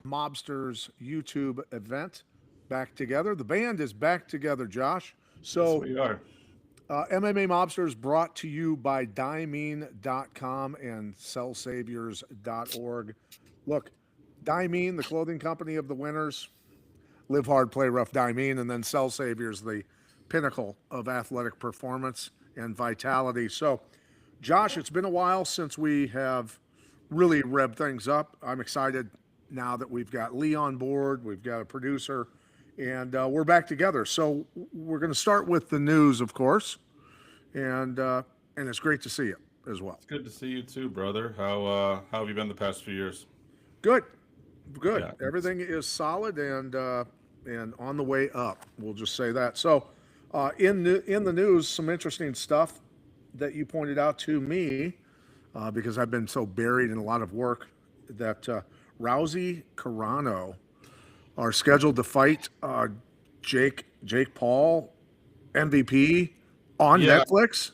Mobsters YouTube event back together. The band is back together, Josh. Yes, So, we are. MMA Mobsters brought to you by Diamine.com and CellSaviors.org. Look, Diamine, the clothing company of the winners, live hard, play rough, Diamine, and then Cell Saviors, the pinnacle of athletic performance and vitality. So, Josh, it's been a while since we have really revved things up. I'm excited now that we've got Lee on board, we've got a producer, and we're back together. So we're going to start with the news, of course, and it's great to see you as well. It's good to see you too, brother. How have you been the past few years? Good, good. Yeah, Everything is solid and on the way up. We'll just say that. So, in the news, some interesting stuff that you pointed out to me because I've been so buried in a lot of work that Rousey Carano are scheduled to fight Jake Paul MVP on yeah, Netflix.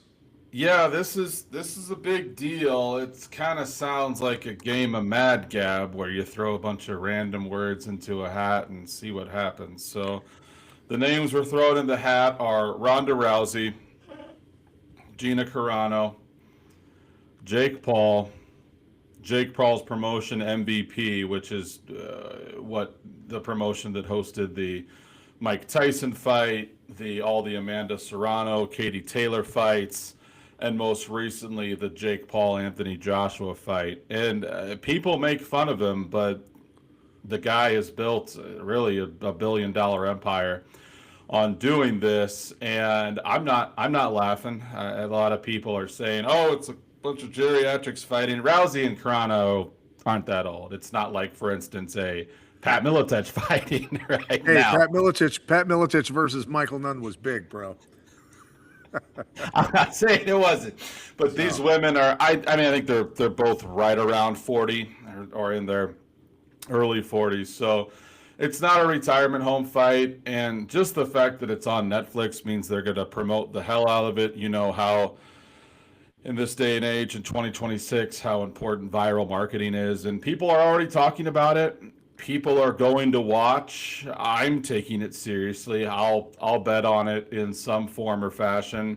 yeah. This is a big deal. It kind of sounds like a game of Mad Gab where you throw a bunch of random words into a hat and see what happens. So the names we're throwing in the hat are Ronda Rousey, Gina Carano, Jake Paul, Jake Paul's promotion MVP, which is what the promotion that hosted the Mike Tyson fight, the Amanda Serrano, Katie Taylor fights, and most recently the Jake Paul Anthony Joshua fight. And people make fun of him, but the guy has built really a billion-dollar empire on doing this, and I'm not laughing. A lot of people are saying, "Oh, it's a bunch of geriatrics fighting." Rousey and Carano aren't that old. It's not like, for instance, a Pat Miletich fighting right Hey, now. Pat Miletich versus Michael Nunn was big, bro. I'm not saying it wasn't, but these So women are. I mean, I think they're both right around 40 or in their early 40s. So it's not a retirement home fight, and just the fact that it's on Netflix means they're going to promote the hell out of it. You know how in this day and age in 2026 how important viral marketing is, and people are already talking about it. People are going to watch. I'm taking it seriously. I'll bet on it in some form or fashion.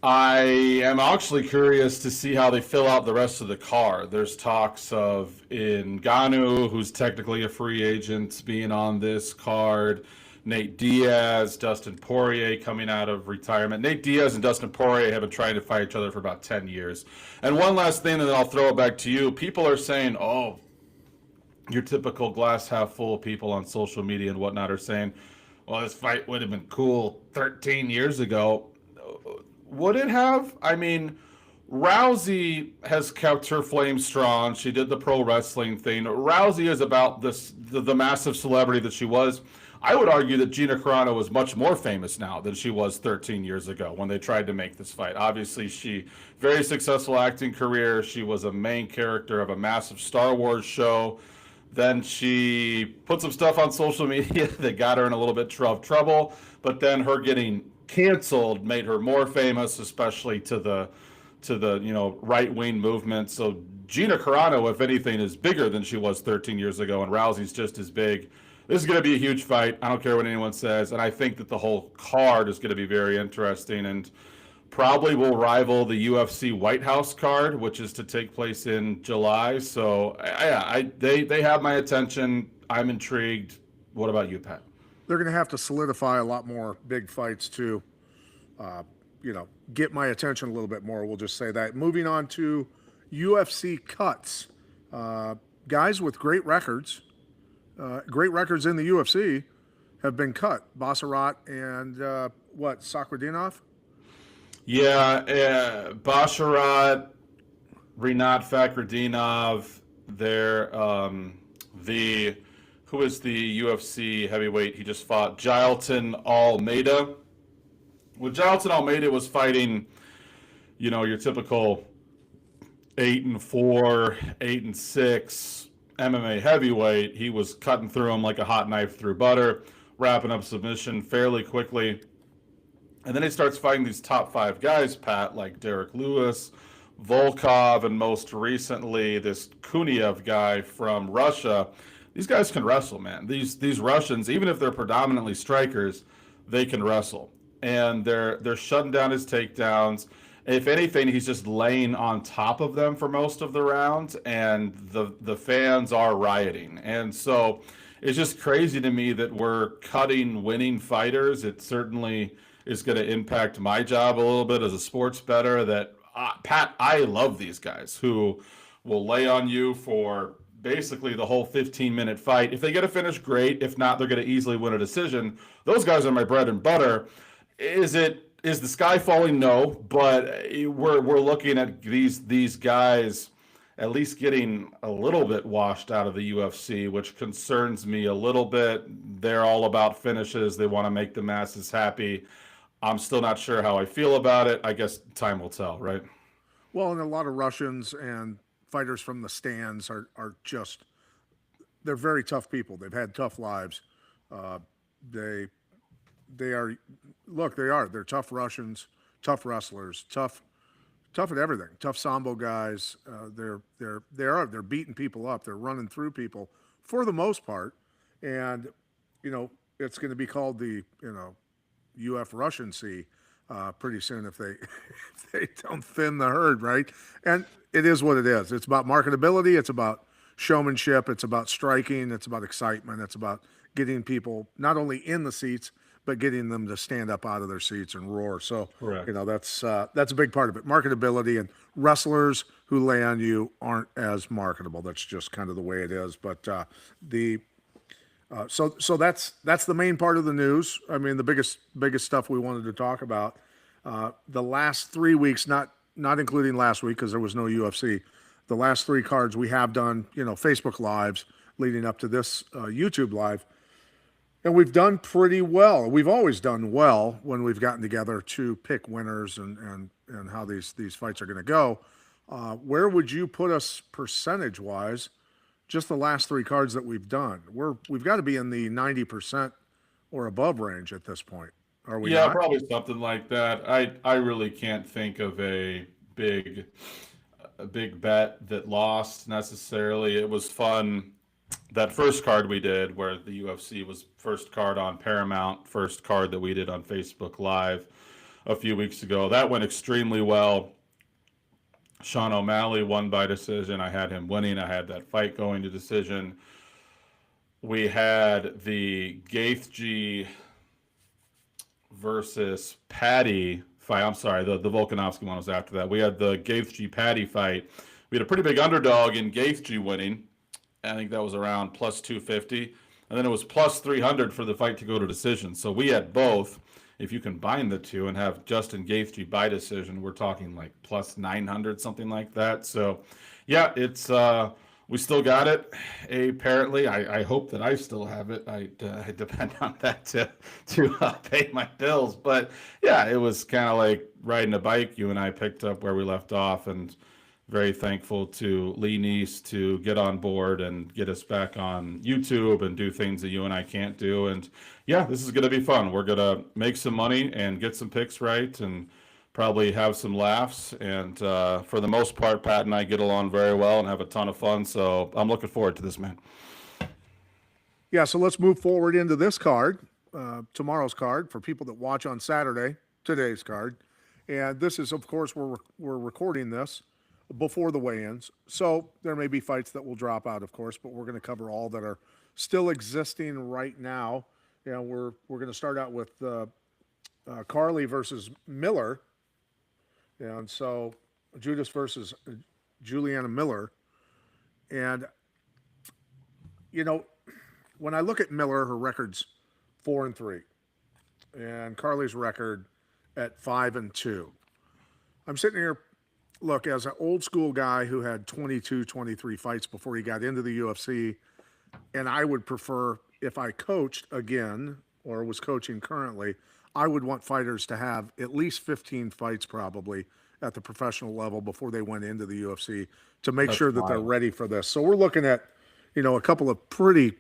I am actually curious to see how they fill out the rest of the card. There's talks of Ngannou, who's technically a free agent, being on this card. Nate Diaz, Dustin Poirier coming out of retirement. Nate Diaz and Dustin Poirier have been trying to fight each other for about 10 years. And one last thing, and then I'll throw it back to you. People are saying, oh, your typical glass half full people on social media and whatnot are saying, well, this fight would have been cool 13 years ago. Would it have? I mean, Rousey has kept her flame strong. She did the pro wrestling thing. Rousey is about the massive celebrity that she was. I would argue that Gina Carano is much more famous now than she was 13 years ago when they tried to make this fight. Obviously, she very successful acting career. She was a main character of a massive Star Wars show. Then she put some stuff on social media that got her in a little bit of trouble. But then her getting canceled made her more famous, especially to the right wing movement. So Gina Carano, if anything, is bigger than she was 13 years ago, and Rousey's just as big. This is going to be a huge fight. I don't care what anyone says, and I think that the whole card is going to be very interesting and probably will rival the UFC White House card, which is to take place in July. So yeah, they have my attention. I'm intrigued. What about you, Pat? they're going to have to solidify a lot more big fights to, uh, get my attention a little bit more. We'll just say that. Moving on to UFC cuts, uh, guys with great records in the UFC have been cut. Basharat and what Sakradinov? Yeah, Basharat, Rinat Fakhretdinov, they're the who is the UFC heavyweight he just fought? Jailton Almeida. When Jailton Almeida was fighting, your typical 8-4, 8-6 MMA heavyweight, he was cutting through him like a hot knife through butter, wrapping up submission fairly quickly. And then he starts fighting these top five guys, Pat, like Derek Lewis, Volkov, and most recently this Kuniev guy from Russia. these guys can wrestle, man. These Russians, even if they're predominantly strikers, they can wrestle, and they're shutting down his takedowns. If anything, he's just laying on top of them for most of the rounds, and the fans are rioting. And so it's just crazy to me that we're cutting winning fighters. It certainly is going to impact my job a little bit as a sports bettor. That Pat, I love these guys who will lay on you for basically the whole 15-minute fight. If they get a finish, great. If not, they're going to easily win a decision. Those guys are my bread and butter. Is the sky falling? No, but we're looking at these guys at least getting a little bit washed out of the UFC, which concerns me a little bit. They're all about finishes. They want to make the masses happy. I'm still not sure how I feel about it. I guess time will tell, right? Well, and a lot of Russians and fighters from the stands are just, they're very tough people. They've had tough lives. Uh, they they are, look, they're tough Russians, tough wrestlers, tough at everything. Tough sambo guys. They're beating people up. They're running through people for the most part, and it's going to be called the UF Russian Sea pretty soon if they if they don't thin the herd, right? And it is what it is. It's about marketability. It's about showmanship. It's about striking. It's about excitement. It's about getting people not only in the seats but getting them to stand up out of their seats and roar. So Correct. that's a big part of it. Marketability, and wrestlers who lay on you aren't as marketable. That's just kind of the way it is. But so that's the main part of the news. I mean, the biggest stuff we wanted to talk about. The last 3 weeks, not including last week because there was no UFC. The last three cards we have done, Facebook lives leading up to this YouTube live, and we've done pretty well. We've always done well when we've gotten together to pick winners and how these fights are going to go. Where would you put us percentage wise? Just the last three cards that we've done, we've got to be in the 90% or above range at this point. Are we? Yeah, not? probably something like that. I really can't think of a big bet that lost necessarily. It was fun. That first card we did, where the UFC was first card on Paramount, first card that we did on Facebook Live a few weeks ago, that went extremely well. Sean O'Malley won by decision. I had him winning. I had that fight going to decision. We had the Gaethje versus Patty fight. I'm sorry, the Volkanovski one was after that. We had the Gaethje Patty fight. We had a pretty big underdog in Gaethje winning. I think that was around plus 250. And then it was plus 300 for the fight to go to decision. So we had both. If you combine the two and have Justin Gaethje by decision, we're talking like plus 900, something like that. So, yeah, it's we still got it. Apparently, I hope that I still have it. I depend on that to pay my bills. But yeah, it was kind of like riding a bike. You and I picked up where we left off, and very thankful to Lee Neese to get on board and get us back on YouTube and do things that you and I can't do. And yeah, this is going to be fun. We're going to make some money and get some picks right and probably have some laughs. And for the most part, Pat and I get along very well and have a ton of fun. So I'm looking forward to this, man. Yeah, so let's move forward into this card, tomorrow's card for people that watch on Saturday, today's card. And this is, of course, we're recording this before the weigh-ins. So there may be fights that will drop out, of course, but we're going to cover all that are still existing right now. We're going to start out with Carly versus Miller. And so Judas versus Juliana Miller. And, when I look at Miller, her record's 4-3. And Carly's record at 5-2. I'm sitting here, look, as an old school guy who had 22, 23 fights before he got into the UFC, and I would prefer, if I coached again or was coaching currently, I would want fighters to have at least 15 fights probably at the professional level before they went into the UFC to make sure that they're ready for this. So we're looking at, a couple of pretty,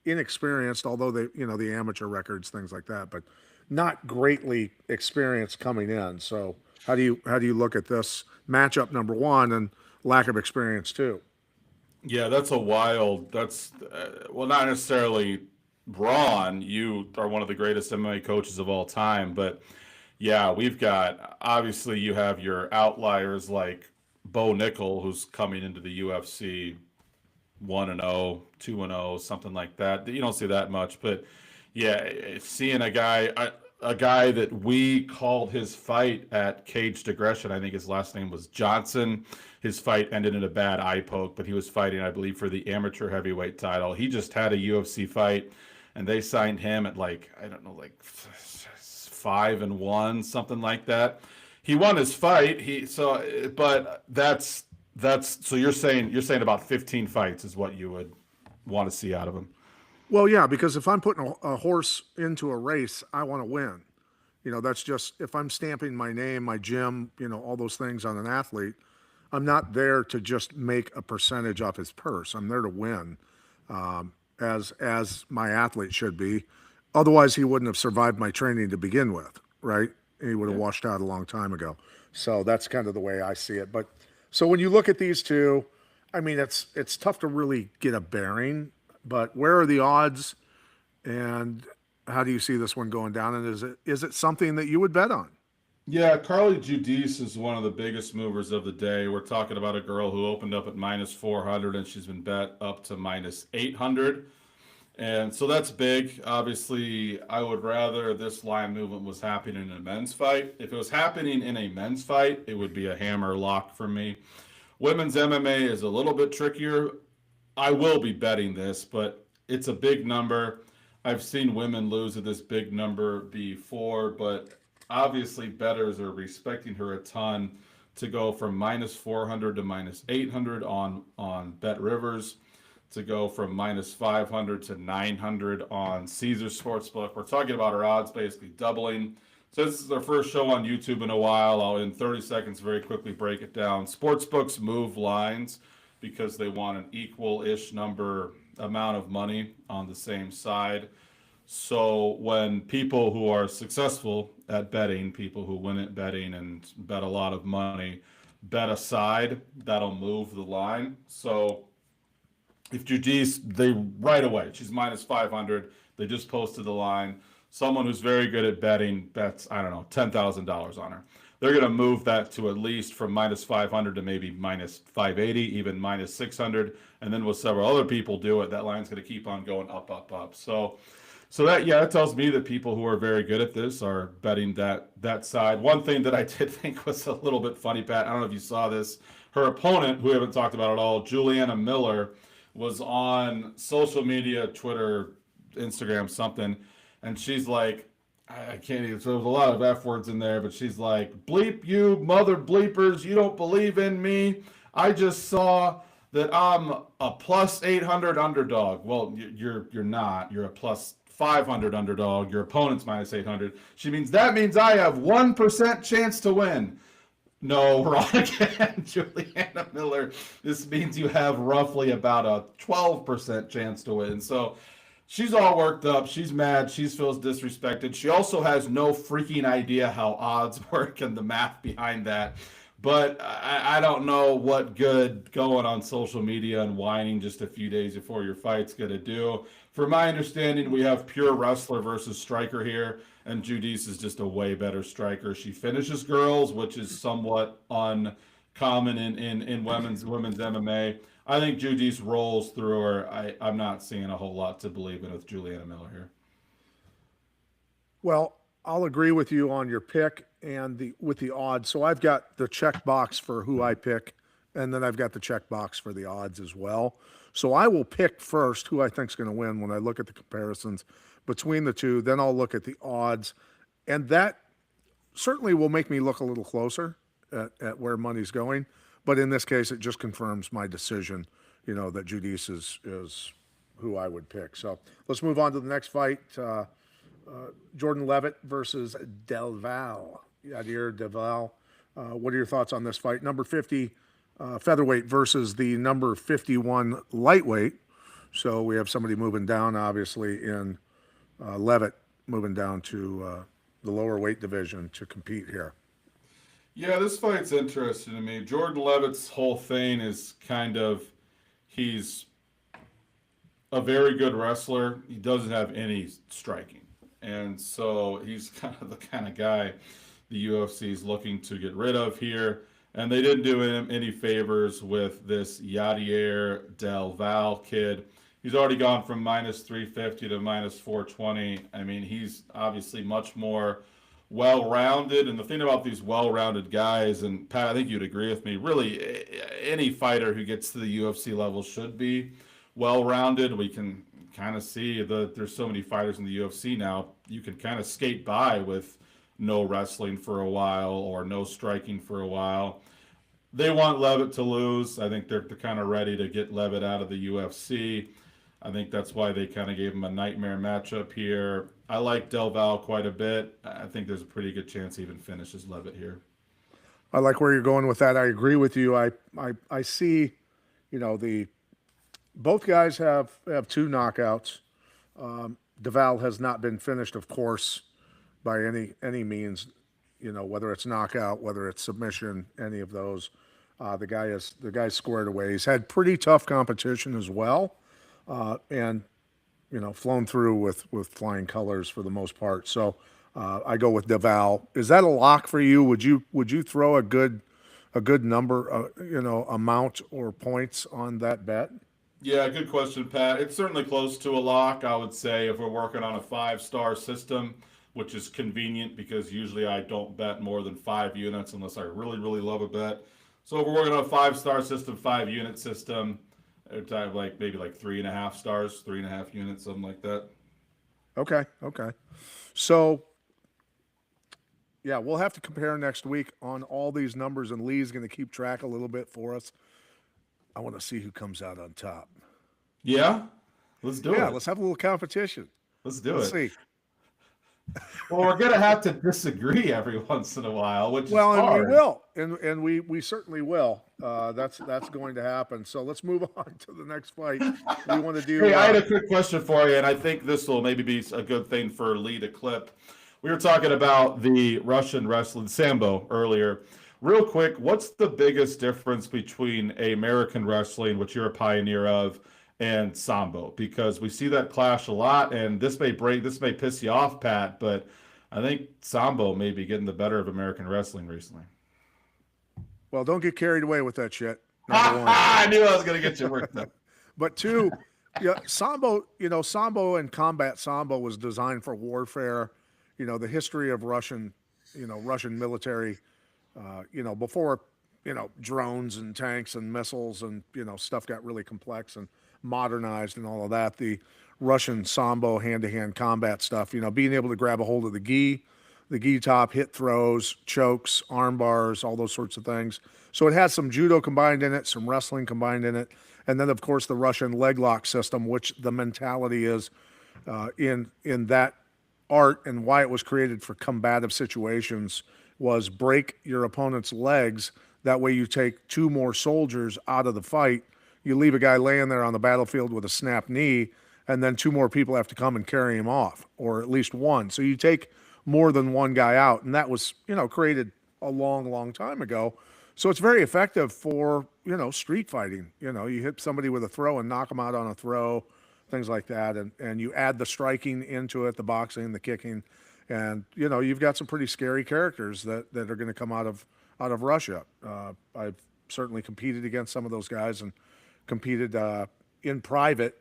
inexperienced, although they, the amateur records, things like that, but not greatly experienced coming in. So how do you look at this matchup, number one, and lack of experience too? Yeah, that's a wild. That's well, not necessarily Ron. You are one of the greatest MMA coaches of all time, but yeah, we've got obviously you have your outliers like Bo Nickel, who's coming into the UFC 1-0, 2-0, something like that. You don't see that much, but yeah, seeing a guy that we called his fight at Caged Aggression. I think his last name was Johnson. His fight ended in a bad eye poke, but he was fighting, I believe, for the amateur heavyweight title. He just had a UFC fight, and they signed him at like I don't know, like 5-1, something like that. He won his fight. But that's so you're saying about 15 fights is what you would want to see out of him. Well, yeah, because if I'm putting a horse into a race, I want to win. That's just if I'm stamping my name, my gym, all those things on an athlete. I'm not there to just make a percentage off his purse. I'm there to win, as my athlete should be. Otherwise, he wouldn't have survived my training to begin with, right? He would have Yeah. washed out a long time ago. So that's kind of the way I see it. But so when you look at these two, I mean, it's tough to really get a bearing. But where are the odds, and how do you see this one going down? And is it something that you would bet on? Yeah, Carly Judice is one of the biggest movers of the day. We're talking about a girl who opened up at -400 and she's been bet up to -800. And so that's big. Obviously, I would rather this line movement was happening in a men's fight. If it was happening in a men's fight, it would be a hammer lock for me. Women's MMA is a little bit trickier. I will be betting this, but it's a big number. I've seen women lose at this big number before, but obviously bettors are respecting her a ton to go from -400 to -800 on Bet Rivers, to go from -500 to 900 on Caesar Sportsbook. We're talking about our odds basically doubling. So this is our first show on YouTube in a while. I'll in 30 seconds very quickly break it down. Sportsbooks move lines because they want an equal-ish number amount of money on the same side. So when people who are successful at betting, people who win at betting and bet a lot of money, bet a side, that'll move the line. So if Judice, they right away, she's -500. They just posted the line. Someone who's very good at betting bets, I don't know, $10,000 on her. They're going to move that to at least from -500 to maybe -580, even -600. And then with several other people do it, that line's going to keep on going up, up, up. So that, yeah, that tells me that people who are very good at this are betting that side. One thing that I did think was a little bit funny, Pat, I don't know if you saw this. Her opponent, who we haven't talked about at all, Juliana Miller, was on social media, Twitter, Instagram, something, and she's like, I can't even, so there was a lot of F words in there, but she's like, bleep you, mother bleepers, you don't believe in me. I just saw that I'm a +800 underdog. Well, you're not. You're a +500 underdog. Your opponent's -800. She means that means I have 1% chance to win. No, wrong again, Juliana Miller. This means you have roughly about a 12% chance to win. So she's all worked up. She's mad. She feels disrespected. She also has no freaking idea how odds work and the math behind that. But I don't know what good going on social media and whining just a few days before your fight's going to do. From my understanding, we have pure wrestler versus striker here, and Judice is just a way better striker. She finishes girls, which is somewhat uncommon in women's MMA. I think Judice rolls through her. I'm not seeing a whole lot to believe in with Juliana Miller here. Well, I'll agree with you on your pick and with the odds. So I've got the check box for who I pick, and then I've got the check box for the odds as well. So I will pick first who I think is going to win when I look at the comparisons between the two. Then I'll look at the odds, and that certainly will make me look a little closer at where money's going. But in this case, it just confirms my decision, that Judice is who I would pick. So let's move on to the next fight. Jordan Levitt versus Delval. Yadir Delval. What are your thoughts on this fight? Number 50 featherweight versus the number 51 lightweight. So we have somebody moving down, obviously, in Levitt moving down to the lower weight division to compete here. Yeah, this fight's interesting to me. Jordan Levitt's whole thing is kind of He's a very good wrestler. He doesn't have any striking. And so he's kind of the kind of guy the UFC is looking to get rid of here. And they didn't do him any favors with this Yadier Del Val kid. He's already gone from minus 350 to minus 420. I mean, he's obviously much more well rounded. And the thing about these well rounded guys, and Pat, I think you'd agree with me, really, any fighter who gets to the UFC level should be well rounded. We can kind of see that there's so many fighters in the UFC now. You can kind of skate by with no wrestling for a while or no striking for a while. They want Levitt to lose. I think they're kind of ready to get Levitt out of the UFC. I think that's why they kind of gave him a nightmare matchup here. I like Del Val quite a bit. I think there's a pretty good chance he even finishes Levitt here. I like where you're going with that. I agree with you. I see, the both guys have two knockouts. Deval has not been finished, of course, by any means. Whether it's knockout, whether it's submission, any of those. The guy's squared away. He's had pretty tough competition as well, and flown through with flying colors for the most part. So I go with Deval. Is that a lock for you? Would you throw a good number, amount or points on that bet? Yeah, good question, Pat. It's certainly close to a lock, I would say, if we're working on a 5-star system, which is convenient because usually I don't bet more than 5 units unless I really, really love a bet. So if we're working on a 5-star system, 5-unit system, it's maybe 3.5 stars, 3.5 units, something like that. Okay. So, yeah, we'll have to compare next week on all these numbers, and Lee's going to keep track a little bit for us. I want to see who comes out on top. Yeah? Let's do it. Yeah, let's have a little competition. Let's do Let's it. see. Well, we're going to have to disagree every once in a while, which is hard. And we will, and we certainly will. That's going to happen. So let's move on to the next fight. We want to do. Hey, I had a quick question for you, and I think this will maybe be a good thing for Lee to clip. We were talking about the Russian wrestling Sambo earlier. Real quick, what's the biggest difference between American wrestling, which you're a pioneer of, and Sambo? Because we see that clash a lot, and this may piss you off, Pat, but I think Sambo may be getting the better of American wrestling recently. Well, don't get carried away with that shit. Number one. I knew I was going to get you worked up. But two, Sambo, Sambo and combat Sambo was designed for warfare. The history of Russian military, before, drones and tanks and missiles and, stuff got really complex and modernized and all of that. The Russian Sambo hand-to-hand combat stuff, being able to grab a hold of the gi top, hit throws, chokes, arm bars, all those sorts of things. So it has some judo combined in it, some wrestling combined in it. And then, of course, the Russian leg lock system, which the mentality is in that art and why it was created for combative situations was break your opponent's legs. That way you take 2 more soldiers out of the fight. You leave a guy laying there on the battlefield with a snapped knee, and then 2 more people have to come and carry him off, or at least one. So you take more than one guy out, and that was, created a long, long time ago. So it's very effective for, street fighting. You hit somebody with a throw and knock them out on a throw, things like that. And you add the striking into it, the boxing, the kicking, and, you've got some pretty scary characters that are going to come out of Russia. I've certainly competed against some of those guys and competed in private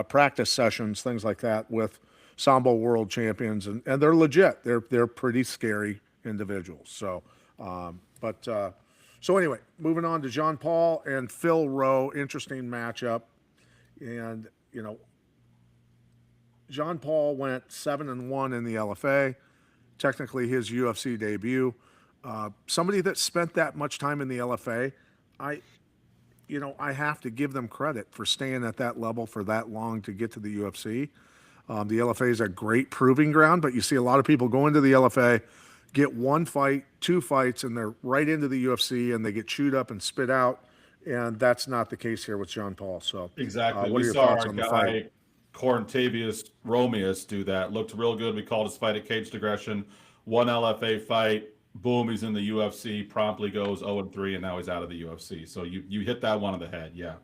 practice sessions, things like that, with Sambo world champions, and they're legit. They're pretty scary individuals. So, so anyway, moving on to Jean Paul and Phil Rowe, interesting matchup, and Jean Paul went 7-1 in the LFA, technically his UFC debut. Somebody that spent that much time in the LFA, I have to give them credit for staying at that level for that long to get to the UFC. The LFA is a great proving ground, but you see a lot of people go into the LFA, get 1 fight, 2 fights, and they're right into the UFC, and they get chewed up and spit out. And that's not the case here with Jean Paul. So exactly, what are we your saw thoughts our on the guy fight? Corntavious Romeus do that. Looked real good. We called his fight a caged aggression. 1 LFA fight. Boom, he's in the UFC. Promptly goes 0-3, and now he's out of the UFC. So you hit that one on the head, yeah.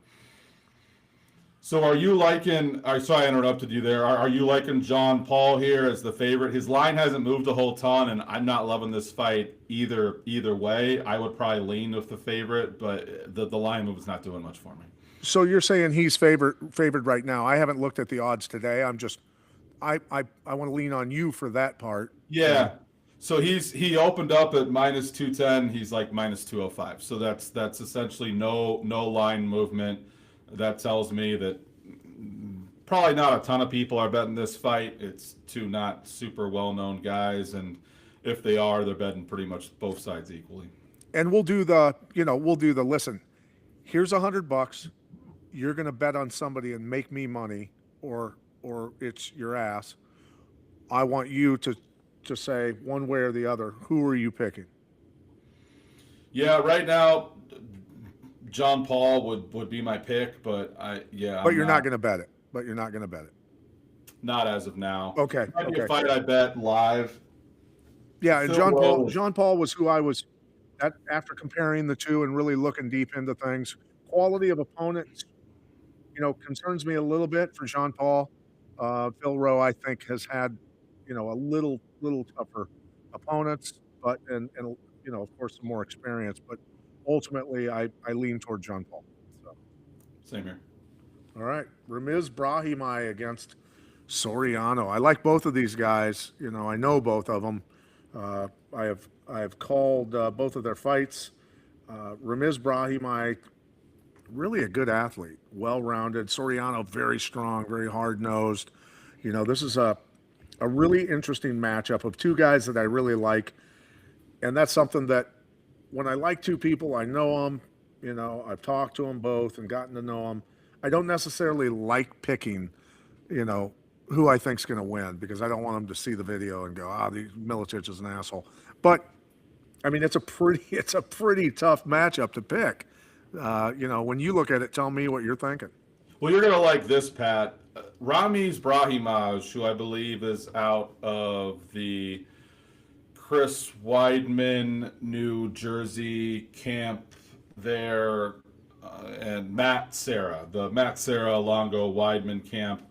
So are you liking? Sorry, I interrupted you there. Are you liking John Paul here as the favorite? His line hasn't moved a whole ton, and I'm not loving this fight either way. I would probably lean with the favorite, but the line move is not doing much for me. So you're saying he's favored right now. I haven't looked at the odds today. I want to lean on you for that part. And Yeah. So he opened up at minus 210. He's like minus 205. So that's essentially no line movement. That tells me that probably not a ton of people are betting this fight. It's two not super well-known guys, and if they are, they're betting pretty much both sides equally. we'll do the listen. Here's $100. You're going to bet on somebody and make me money, or it's your ass. I want you to say one way or the other. Who are you picking? Yeah, right now, John Paul would be my pick, but But I'm you're not going to bet it. not as of now. Okay. Might be a Okay. fight I bet live. Yeah, and Phil John Paul was who I was after comparing the two and really looking deep into things. Quality of opponents, concerns me a little bit for Jean Paul. Phil Rowe, I think, has had, a little tougher opponents, but and of course, some more experience. But ultimately, I lean toward Jean Paul. So, Same here. all right, Ramiz Brahimaj against Soriano. I like both of these guys. I know both of them. I have called both of their fights. Ramiz Brahimaj, really a good athlete, well-rounded. Soriano, very strong, very hard-nosed. This is a really interesting matchup of two guys that I really like, and that's something that when I like two people, I know them. I've talked to them both and gotten to know them. I don't necessarily like picking, who I think's going to win because I don't want them to see the video and go, Milicic is an asshole. But I mean, it's a pretty tough matchup to pick. When you look at it, tell me what you're thinking. Well, you're gonna like this, Pat. Ramiz Brahimaj, who I believe is out of the Chris Weidman, New Jersey camp there, and the Matt Serra, Longo, Weidman camp.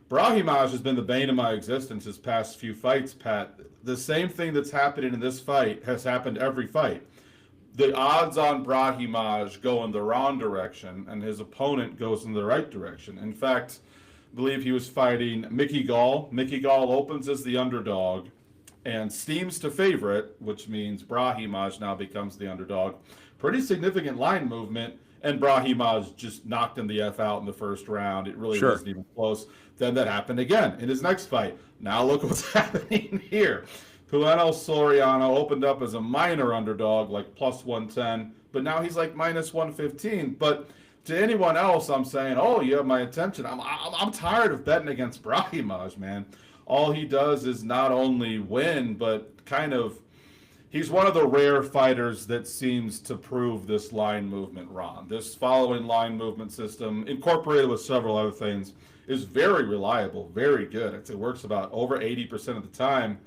Brahimaj has been the bane of my existence his past few fights, Pat. The same thing that's happening in this fight has happened every fight. The odds on Brahimaj go in the wrong direction, and his opponent goes in the right direction. In fact, I believe he was fighting Mickey Gall. Mickey Gall opens as the underdog and steams to favorite, which means Brahimaj now becomes the underdog. Pretty significant line movement, and Brahimaj just knocked him the F out in the first round. It really wasn't even close. Then that happened again in his next fight. Now look what's happening here. Pueno Soriano opened up as a minor underdog, like plus 110, but now he's like minus 115. But to anyone else, I'm saying, oh, you have my attention. I'm tired of betting against Brahimaj, man. All he does is not only win, but kind of, he's one of the rare fighters that seems to prove this line movement wrong. This following line movement system, incorporated with several other things, is very reliable, very good. It works about over 80% of the time.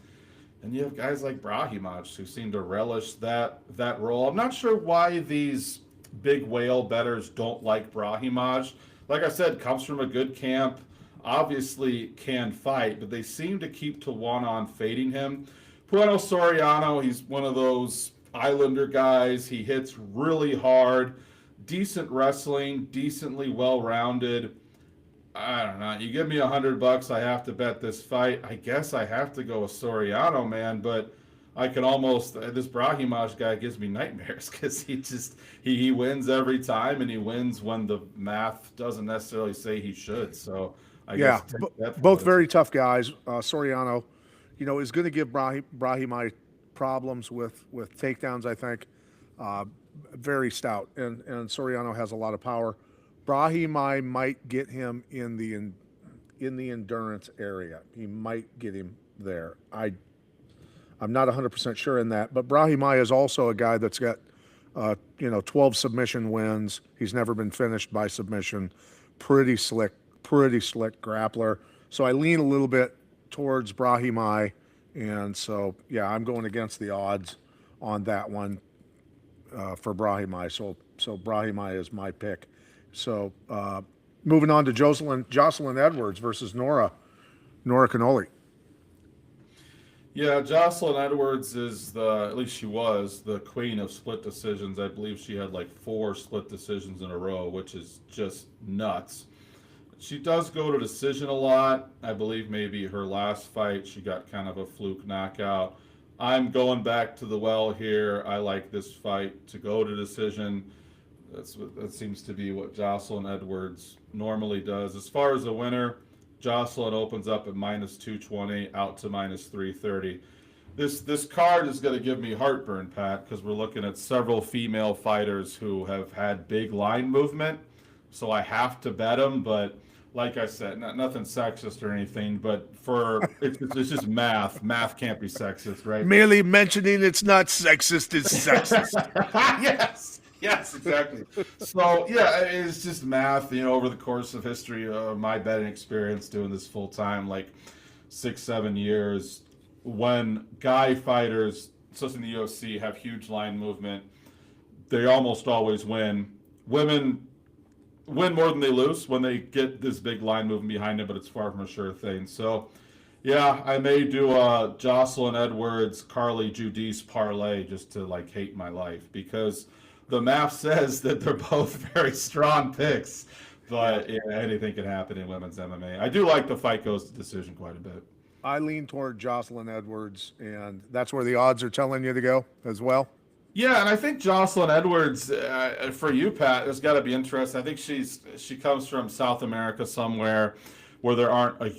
And you have guys like Brahimaj who seem to relish that role. I'm not sure why these big whale bettors don't like Brahimaj. Like I said, comes from a good camp, obviously can fight, but they seem to keep to one-on fading him. Pueno Soriano, he's one of those Islander guys. He hits really hard, decent wrestling, decently well-rounded. I don't know. You give me $100, I have to bet this fight. I guess I have to go with Soriano, man. But I can almost this Brahimaj guy gives me nightmares because he wins every time, and he wins when the math doesn't necessarily say he should. So I guess both very tough guys. Soriano, is going to give Brahimaj problems with takedowns. I think very stout, and Soriano has a lot of power. Brahimaj might get him in the endurance area. He might get him there. I'm not 100% sure in that, but Brahimaj is also a guy that's got 12 submission wins. He's never been finished by submission. Pretty slick grappler. So I lean a little bit towards Brahimaj, and so yeah, I'm going against the odds on that one for Brahimaj. So Brahimaj is my pick. So Moving on to Jocelyn Edwards versus Nora Canoli. Yeah, Jocelyn Edwards is at least she was the queen of split decisions. I believe she had like 4 split decisions in a row, which is just nuts. She does go to decision a lot. I believe maybe her last fight, she got kind of a fluke knockout. I'm going back to the well here. I like this fight to go to decision. That seems to be what Jocelyn Edwards normally does. As far as a winner, Jocelyn opens up at -220 out to -330. This card is going to give me heartburn, Pat, because we're looking at several female fighters who have had big line movement. So I have to bet them, but like I said, nothing sexist or anything, but it's just math. Math can't be sexist, right? Merely mentioning it's not sexist is sexist. Yes, exactly. So yeah, it's just math. Over the course of history of my betting experience, doing this full time, like 6-7 years, when guy fighters, such in the UFC, have huge line movement, they almost always win. Women win more than they lose when they get this big line movement behind it, but it's far from a sure thing. So yeah, I may do a Jocelyn Edwards, Carly Judice parlay just to like hate my life, because the math says that they're both very strong picks, but yeah, anything can happen in women's MMA. I do like the fight goes to decision quite a bit. I lean toward Jocelyn Edwards, and that's where the odds are telling you to go as well. Yeah, and I think Jocelyn Edwards, for you, Pat, has got to be interesting. I think she comes from South America somewhere where there aren't a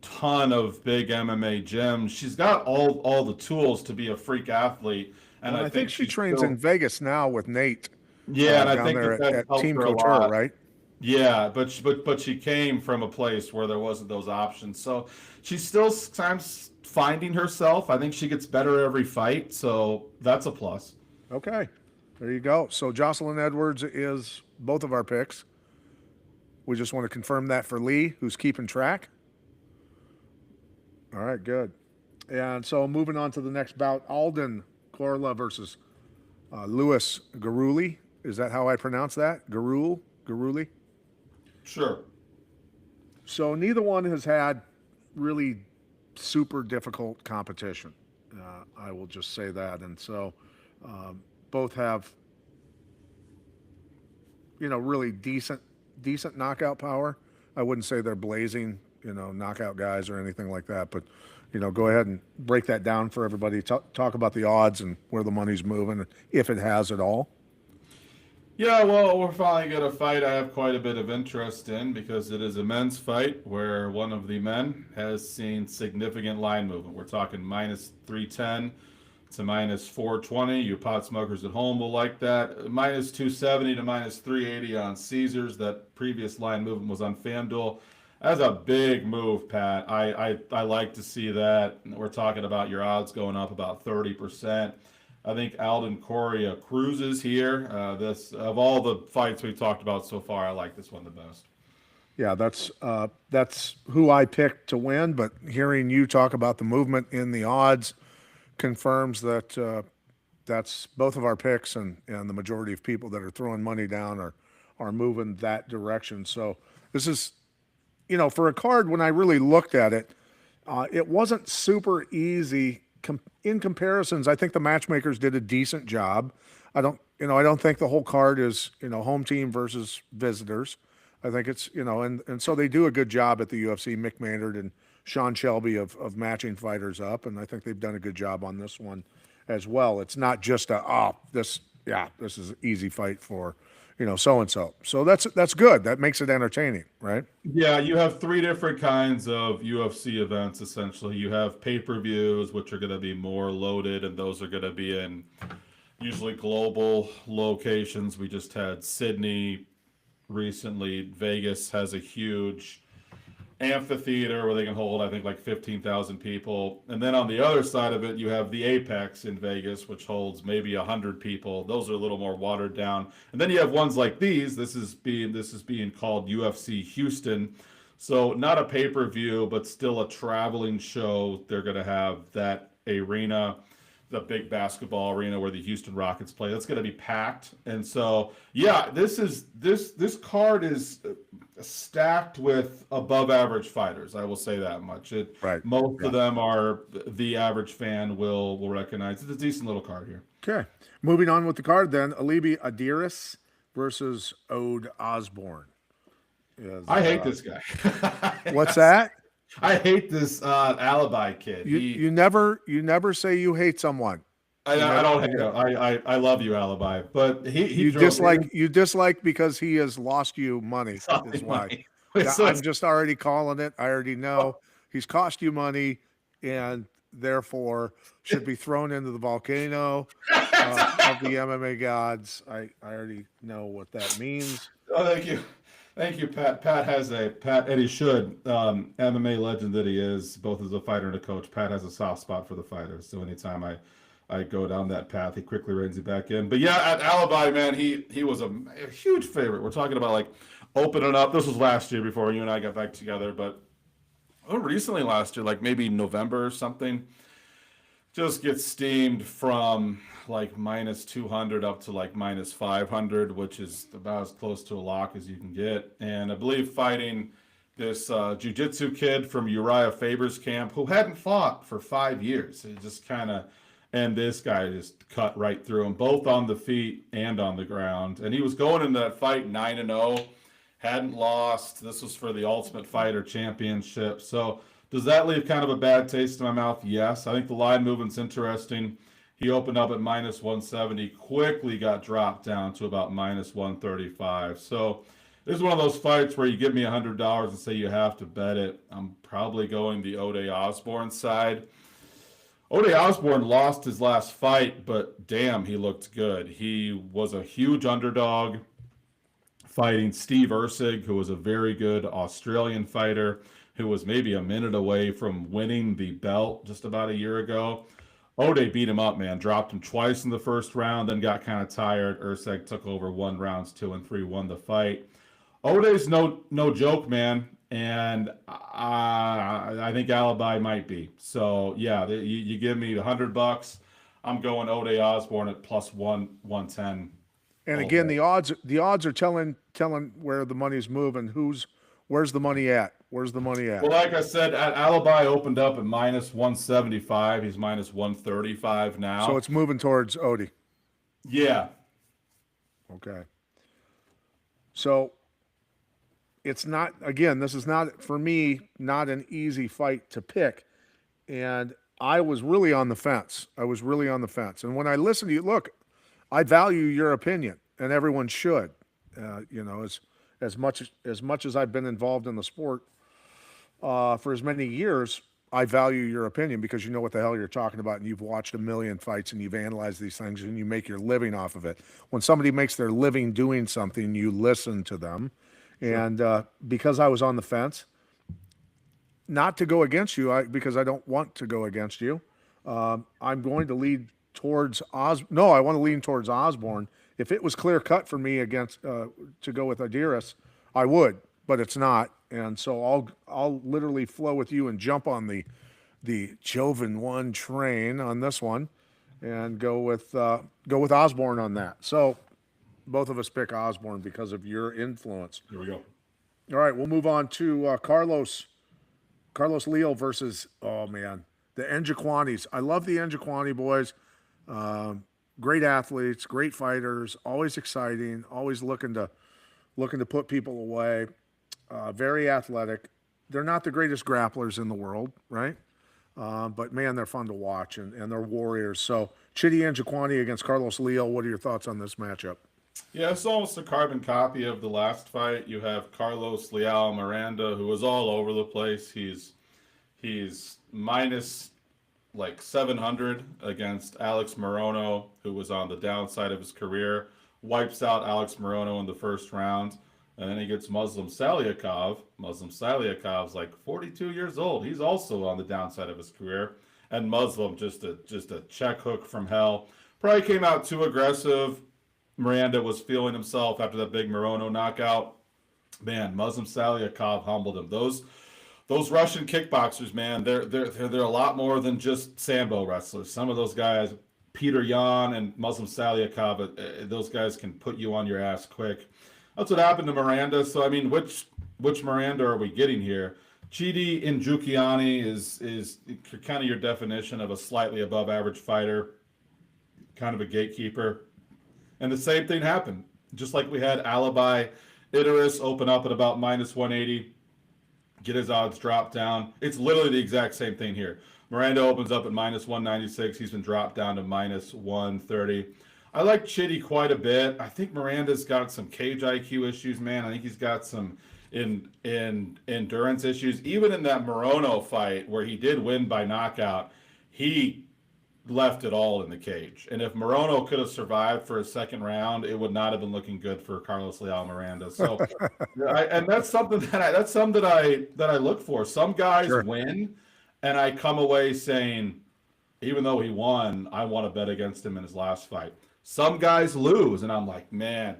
ton of big MMA gyms. She's got all the tools to be a freak athlete. And I think she trains in Vegas now with Nate. Yeah, and I down think there that at helped Team her a Couture, lot. right? Yeah, but she came from a place where there wasn't those options. So she's still sometimes finding herself. I think she gets better every fight, so that's a plus. Okay, there you go. So Jocelyn Edwards is both of our picks. We just want to confirm that for Lee, who's keeping track. All right, good. And so moving on to the next bout, Alden Corla versus Louis Garuli. Is that how I pronounce that? Garuli? Sure. So neither one has had really super difficult competition. I will just say that. And so both have, really decent knockout power. I wouldn't say they're blazing, knockout guys or anything like that. But, go ahead and break that down for everybody. Talk about the odds and where the money's moving, if it has at all. Yeah, well, we're finally going to fight I have quite a bit of interest in, because it is a men's fight where one of the men has seen significant line movement. We're talking -310 to -420. You pot smokers at home will like that. -270 to -380 on Caesars. That previous line movement was on FanDuel. That's a big move, Pat. I like to see that. We're talking about your odds going up about 30%. I think Alden Correa cruises here. This of all the fights we've talked about so far, I like this one the best. Yeah, that's who I picked to win. But hearing you talk about the movement in the odds confirms that that's both of our picks, and the majority of people that are throwing money down are moving that direction. So this is, for a card, when I really looked at it, it wasn't super easy. In comparisons, I think the matchmakers did a decent job. I don't think the whole card is, home team versus visitors. I think it's, and so they do a good job at the UFC, Mick Maynard and Sean Shelby of matching fighters up. And I think they've done a good job on this one as well. It's not just this is an easy fight for, so-and-so. So that's good. That makes it entertaining, right? Yeah, you have 3 different kinds of UFC events, essentially. You have pay-per-views, which are going to be more loaded, and those are going to be in usually global locations. We just had Sydney recently. Vegas has a huge amphitheater where they can hold, I think, like 15,000 people. And then on the other side of it, you have the Apex in Vegas, which holds maybe 100 people. Those are a little more watered down. And then you have ones like these. This is being called UFC Houston. So not a pay-per-view, but still a traveling show. They're going to have that arena. the big basketball arena where the Houston Rockets play. That's going to be packed. And so, yeah, this card is stacked with above average fighters. I will say that much. Right. Most Yeah. of them are the average fan will recognize. It's a decent little card here. Okay. Moving on with the card then, Alibi Adiris versus Ode Osborne. I hate this guy. What's that? I hate this alibi kid. You never say you hate someone. I don't hate him. I love you, alibi. But you dislike because he has lost you money. Is why. I'm just already calling it. I already know he's cost you money, and therefore should be thrown into the volcano of the MMA gods. I already know what that means. Oh, thank you. Thank you, Pat. Pat, and he should, MMA legend that he is, both as a fighter and a coach, Pat has a soft spot for the fighters. So anytime I go down that path, he quickly reins it back in. But yeah, at Alibi, man, he was a huge favorite. We're talking about like opening up. This was last year before you and I got back together, but recently last year, like maybe November or something, just gets steamed from like minus 200 up to like minus 500, which is about as close to a lock as you can get. And I believe fighting this jiu-jitsu kid from Uriah Faber's camp who hadn't fought for 5 years. It just kind of, and this guy just cut right through him, both on the feet and on the ground. And he was going into that fight 9-0, hadn't lost. This was for the Ultimate Fighter Championship. So does that leave kind of a bad taste in my mouth? Yes. I think the line movement's interesting. He opened up at minus 170, quickly got dropped down to about minus 135. So this is one of those fights where you give me $100 and say you have to bet it. I'm probably going the Ode Osborne side. Ode Osborne lost his last fight, but damn, he looked good. He was a huge underdog fighting Steve Erceg, who was a very good Australian fighter, who was maybe a minute away from winning the belt just about a year ago. Ode beat him up, man. Dropped him twice in the first round, then got kind of tired. Erceg took over 1 rounds 2 and 3, won the fight. Ode's no joke, man, and I think Alibi might be. So yeah, you give me $100, I'm going Ode Osborne at plus 110. And again, the odds are telling where the money's moving. Where's the money at? Where's the money at? Well, like I said, at Alibi opened up at minus 175. He's minus 135 now. So it's moving towards Ode. Yeah. Okay. So it's not, again, this is not, for me, not an easy fight to pick. And I was really on the fence. And when I listen to you, look, I value your opinion, and everyone should. As much as I've been involved in the sport for as many years, I value your opinion because you know what the hell you're talking about, and you've watched a million fights and you've analyzed these things and you make your living off of it. When somebody makes their living doing something, you listen to them. Sure. And because I was on the fence, not to go against you, because I don't want to go against you, I'm going to lead towards I want to lean towards Osborne. If it was clear cut for me against to go with Adiris, I would, but it's not, and so I'll literally flow with you and jump on the Joven 1 train on this one, and go with Osborne on that. So both of us pick Osborne because of your influence. Here we go. All right, we'll move on to Carlos Leal versus the Njokuanis. I love the Njokuani boys. Great athletes, great fighters, always exciting, always looking to put people away. Very athletic. They're not the greatest grapplers in the world, right? But man, they're fun to watch, and they're warriors. So Chidi Njokuani against Carlos Leal. What are your thoughts on this matchup? Yeah, it's almost a carbon copy of the last fight. You have Carlos Leal Miranda, who was all over the place. He's minus like 700 against Alex Morono, who was on the downside of his career, wipes out Alex Morono in the first round, and then he gets Muslim Saliakov. Muslim Saliakov's like 42 years old. He's also on the downside of his career, and Muslim just a check hook from hell. Probably came out too aggressive. Miranda was feeling himself after that big Morono knockout. Man, Muslim Saliakov humbled him. Those Russian kickboxers, man, they're a lot more than just Sambo wrestlers. Some of those guys Peter Yan and Muslim Saliakov, those guys can put you on your ass quick. That's what happened to Miranda. So I mean, which Miranda are we getting here? Chidi Njukiani is kind of your definition of a slightly above average fighter, kind of a gatekeeper. And the same thing happened. Just like we had Alibi Idris open up at about minus 180, get his odds dropped down. It's literally the exact same thing here. Miranda opens up at minus 196. He's been dropped down to minus 130. I like Chitty quite a bit. I think Miranda's got some cage IQ issues, man. I think he's got some in endurance issues. Even in that Morono fight where he did win by knockout, he left it all in the cage. And if Morono could have survived for a second round, it would not have been looking good for Carlos Leal Miranda. So, and that's something that I look for. Some guys win, and I come away saying, even though he won, I want to bet against him in his last fight. Some guys lose, and I'm like, man,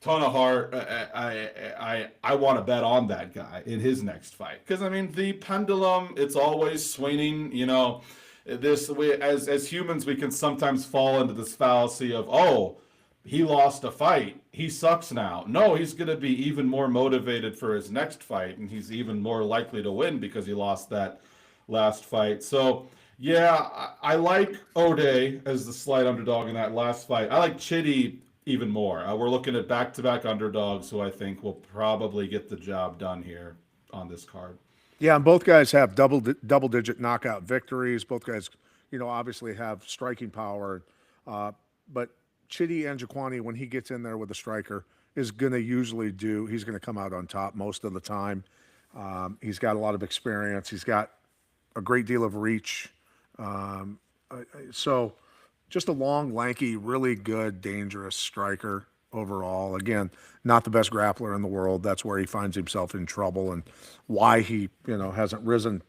ton of heart. I want to bet on that guy in his next fight, because I mean the pendulum, it's always swinging. You know, as humans, we can sometimes fall into this fallacy of, oh, he lost a fight, he sucks now. No, he's going to be even more motivated for his next fight, and he's even more likely to win because he lost that last fight. So yeah, I like O'Day as the slight underdog in that last fight. I like Chitty even more. We're looking at back-to-back underdogs who I think will probably get the job done here on this card. Yeah, and both guys have double-digit knockout victories. Both guys, obviously have striking power. But Chitty Njokuani, when he gets in there with a striker, is going to usually he's going to come out on top most of the time. He's got a lot of experience. He's got a great deal of reach. So just a long, lanky, really good, dangerous striker overall. Again, not the best grappler in the world. That's where he finds himself in trouble and why he, hasn't risen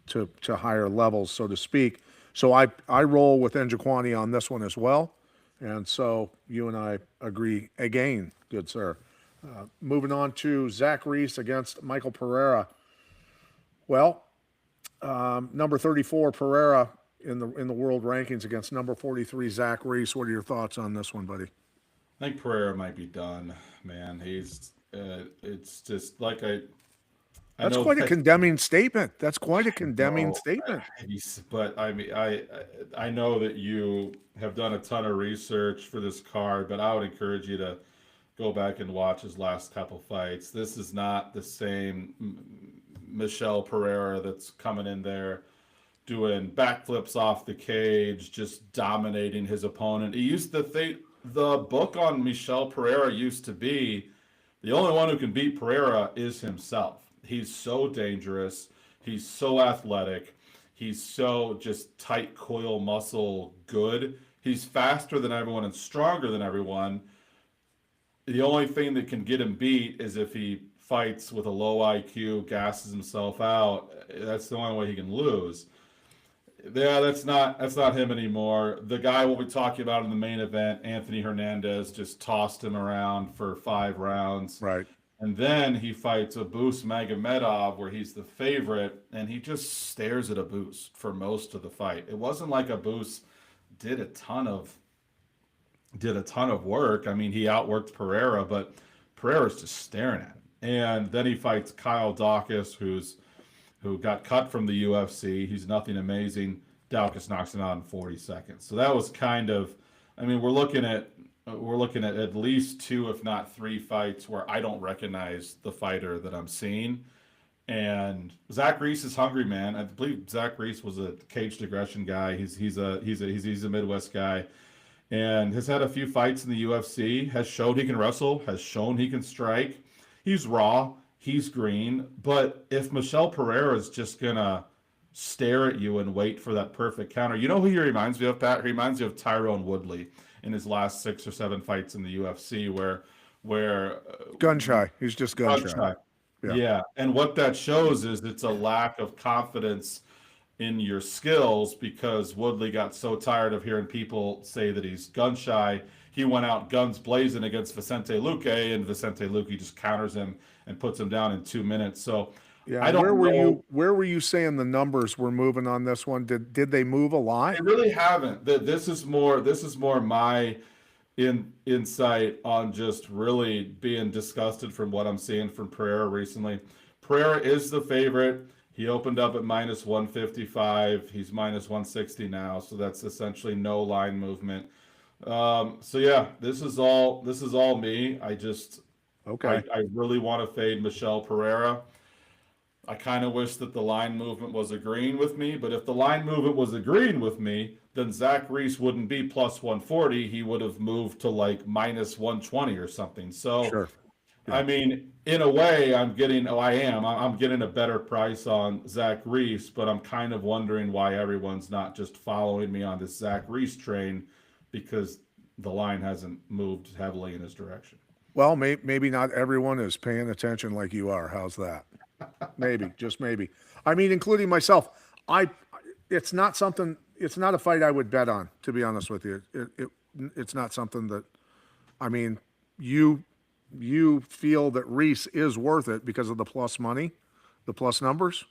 to higher levels, so to speak. So I roll with Njokuani on this one as well. And so you and I agree again, good sir. Moving on to Zach Reese against Michael Pereira. Well, number 34 Pereira in the world rankings against number 43 Zach Reese. What are your thoughts on this one, buddy? I think Pereira might be done, man. He's it's just like That's quite a condemning statement. That's quite a condemning statement. But I mean, I know that you have done a ton of research for this card, but I would encourage you to go back and watch his last couple fights. This is not the same Michel Pereira that's coming in there doing backflips off the cage, just dominating his opponent. He used to think the book on Michel Pereira used to be the only one who can beat Pereira is himself. He's so dangerous. He's so athletic. He's so just tight coil muscle good. He's faster than everyone and stronger than everyone. The only thing that can get him beat is if he fights with a low IQ, gasses himself out. That's the only way he can lose. Yeah, that's not him anymore. The guy we'll be talking about in the main event, Anthony Hernandez, just tossed him around for 5 rounds. Right. And then he fights Abus Magomedov, where he's the favorite, and he just stares at Abus for most of the fight. It wasn't like Abus did a ton of work. I mean, he outworked Pereira, but Pereira's just staring at him. And then he fights Kyle Daukaus, who got cut from the UFC. He's nothing amazing. Daukaus knocks him out in 40 seconds. So that was kind of, I mean, we're looking at least 2, if not 3 fights where I don't recognize the fighter that I'm seeing. And Zach Reese is hungry, man. I believe Zach Reese was a caged aggression guy. He's a Midwest guy, and has had a few fights in the UFC. Has shown he can wrestle. Has shown he can strike. He's raw. He's green. But if Michel Pereira is just gonna stare at you and wait for that perfect counter, you know who he reminds me of, Pat? He reminds me of Tyrone Woodley in his last 6 or 7 fights in the UFC, where gun shy. He's just gun shy. Yeah, and what that shows is it's a lack of confidence in your skills, because Woodley got so tired of hearing people say that he's gun shy. He went out guns blazing against Vicente Luque, and Vicente Luque just counters him and puts him down in 2 minutes. So Yeah. I don't know. Where were you saying the numbers were moving on this one? Did they move a lot? They really haven't. This is more my insight on just really being disgusted from what I'm seeing from Pereira recently. Pereira is the favorite. He opened up at minus 155. He's minus 160 now, so that's essentially no line movement. So yeah, this is all me. Okay. I really want to fade Michel Pereira. I kind of wish that the line movement was agreeing with me, but if the line movement was agreeing with me, then Zach Reese wouldn't be plus 140. He would have moved to like minus 120 or something. So, Sure. Yeah. I mean, in a way, I'm getting a better price on Zach Reese, but I'm kind of wondering why everyone's not just following me on this Zach Reese train because the line hasn't moved heavily in his direction. Well, maybe not everyone is paying attention like you are. How's that? Maybe, just maybe. I mean, including myself. It's not something. It's not a fight I would bet on, to be honest with you. It's not something that. I mean, you feel that Reese is worth it because of the plus money, the plus numbers.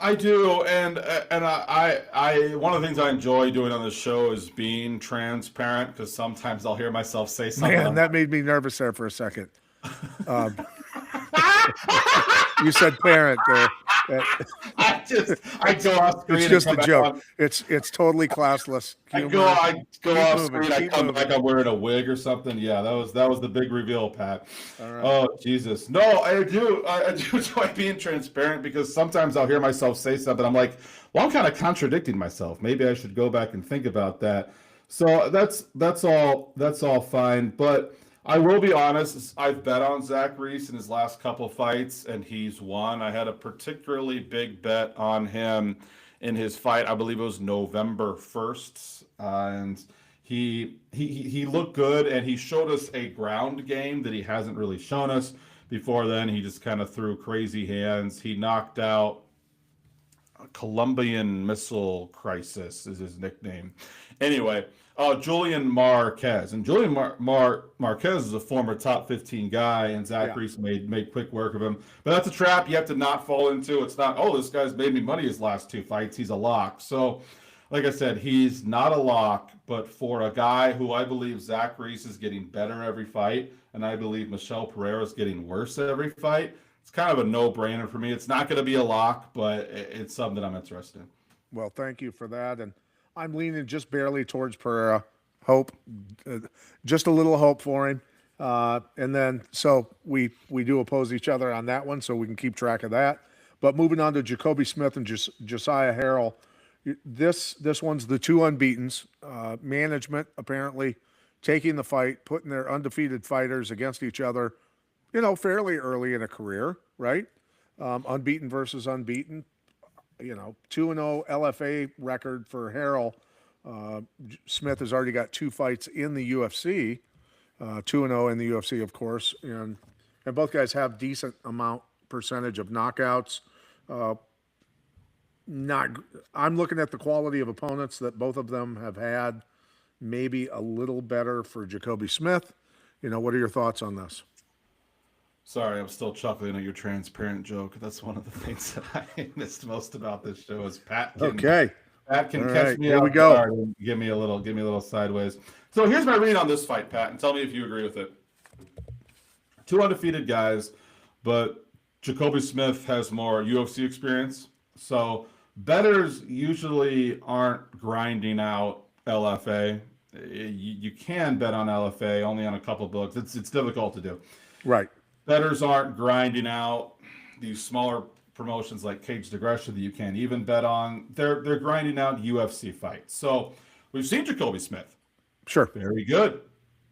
I do, and I one of the things I enjoy doing on this show is being transparent because sometimes I'll hear myself say something. Man, that made me nervous there for a second. You said parent there. I go off screen. It's just a joke. It's totally classless. I go off screen. I come back. I'm wearing a wig or something. Yeah, that was the big reveal, Pat. All right. Oh Jesus, no, I do enjoy being transparent because sometimes I'll hear myself say something. I'm like, well, I'm kind of contradicting myself. Maybe I should go back and think about that. So that's all fine, but. I will be honest, I've bet on Zach Reese in his last couple fights, and he's won. I had a particularly big bet on him in his fight. I believe it was November 1st, and he looked good, and he showed us a ground game that he hasn't really shown us. Before then, he just kind of threw crazy hands. He knocked out Colombian Missile Crisis is his nickname. Anyway, Julian Marquez. And Julian Marquez is a former top 15 guy, and Zach Reese made quick work of him. But that's a trap you have to not fall into. It's not, this guy's made me money his last two fights. He's a lock. So, like I said, he's not a lock, but for a guy who I believe Zach Reese is getting better every fight, and I believe Michel Pereira is getting worse every fight, it's kind of a no-brainer for me. It's not going to be a lock, but it's something that I'm interested in. Well, thank you for that. And I'm leaning just barely towards Pereira. Hope, just a little hope for him. And then, so we do oppose each other on that one, so we can keep track of that. But moving on to Jacoby Smith and Josiah Harrell, this one's the two unbeatens. Management apparently taking the fight, putting their undefeated fighters against each other, fairly early in a career, right? Unbeaten versus unbeaten. 2-0 LFA record for Harrell. Smith has already got two fights in the UFC, 2-0 in the UFC, of course, and both guys have decent percentage of knockouts. I'm looking at the quality of opponents that both of them have had, maybe a little better for Jacoby Smith. What are your thoughts on this? Sorry, I'm still chuckling at your transparent joke. That's one of the things that I missed most about this show is Pat can catch me off guard and give me a little sideways. So here's my read on this fight, Pat, and tell me if you agree with it. Two undefeated guys, but Jacoby Smith has more UFC experience. So bettors usually aren't grinding out LFA. You can bet on LFA only on a couple books. It's difficult to do. Right. Bettors aren't grinding out these smaller promotions like Caged Aggression that you can't even bet on. They're grinding out UFC fights. So we've seen Jacoby Smith. Sure. Very good.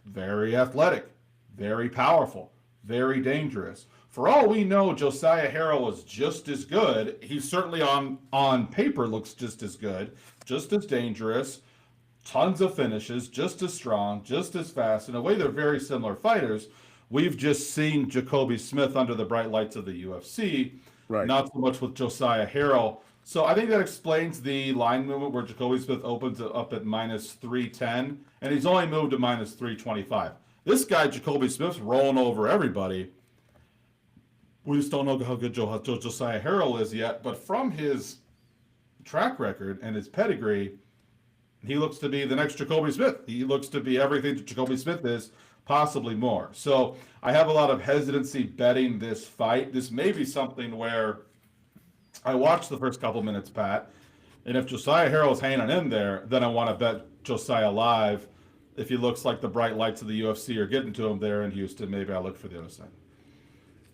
Very athletic. Very powerful. Very dangerous. For all we know, Josiah Harrell is just as good. He certainly on paper looks just as good, just as dangerous, tons of finishes, just as strong, just as fast. In a way, they're very similar fighters. We've just seen Jacoby Smith under the bright lights of the UFC, right? Not so much with Josiah Harrell. So I think that explains the line movement where Jacoby Smith opens up at minus 310, and he's only moved to minus 325. This guy, Jacoby Smith's rolling over everybody. We just don't know how good Josiah Harrell is yet. But from his track record and his pedigree, he looks to be the next Jacoby Smith. He looks to be everything that Jacoby Smith is, possibly more. So I have a lot of hesitancy betting this fight. This may be something where I watched the first couple minutes, Pat, and if Josiah Harrell's hanging in there, then I want to bet Josiah live. If he looks like the bright lights of the UFC are getting to him there in Houston, maybe I look for the other side.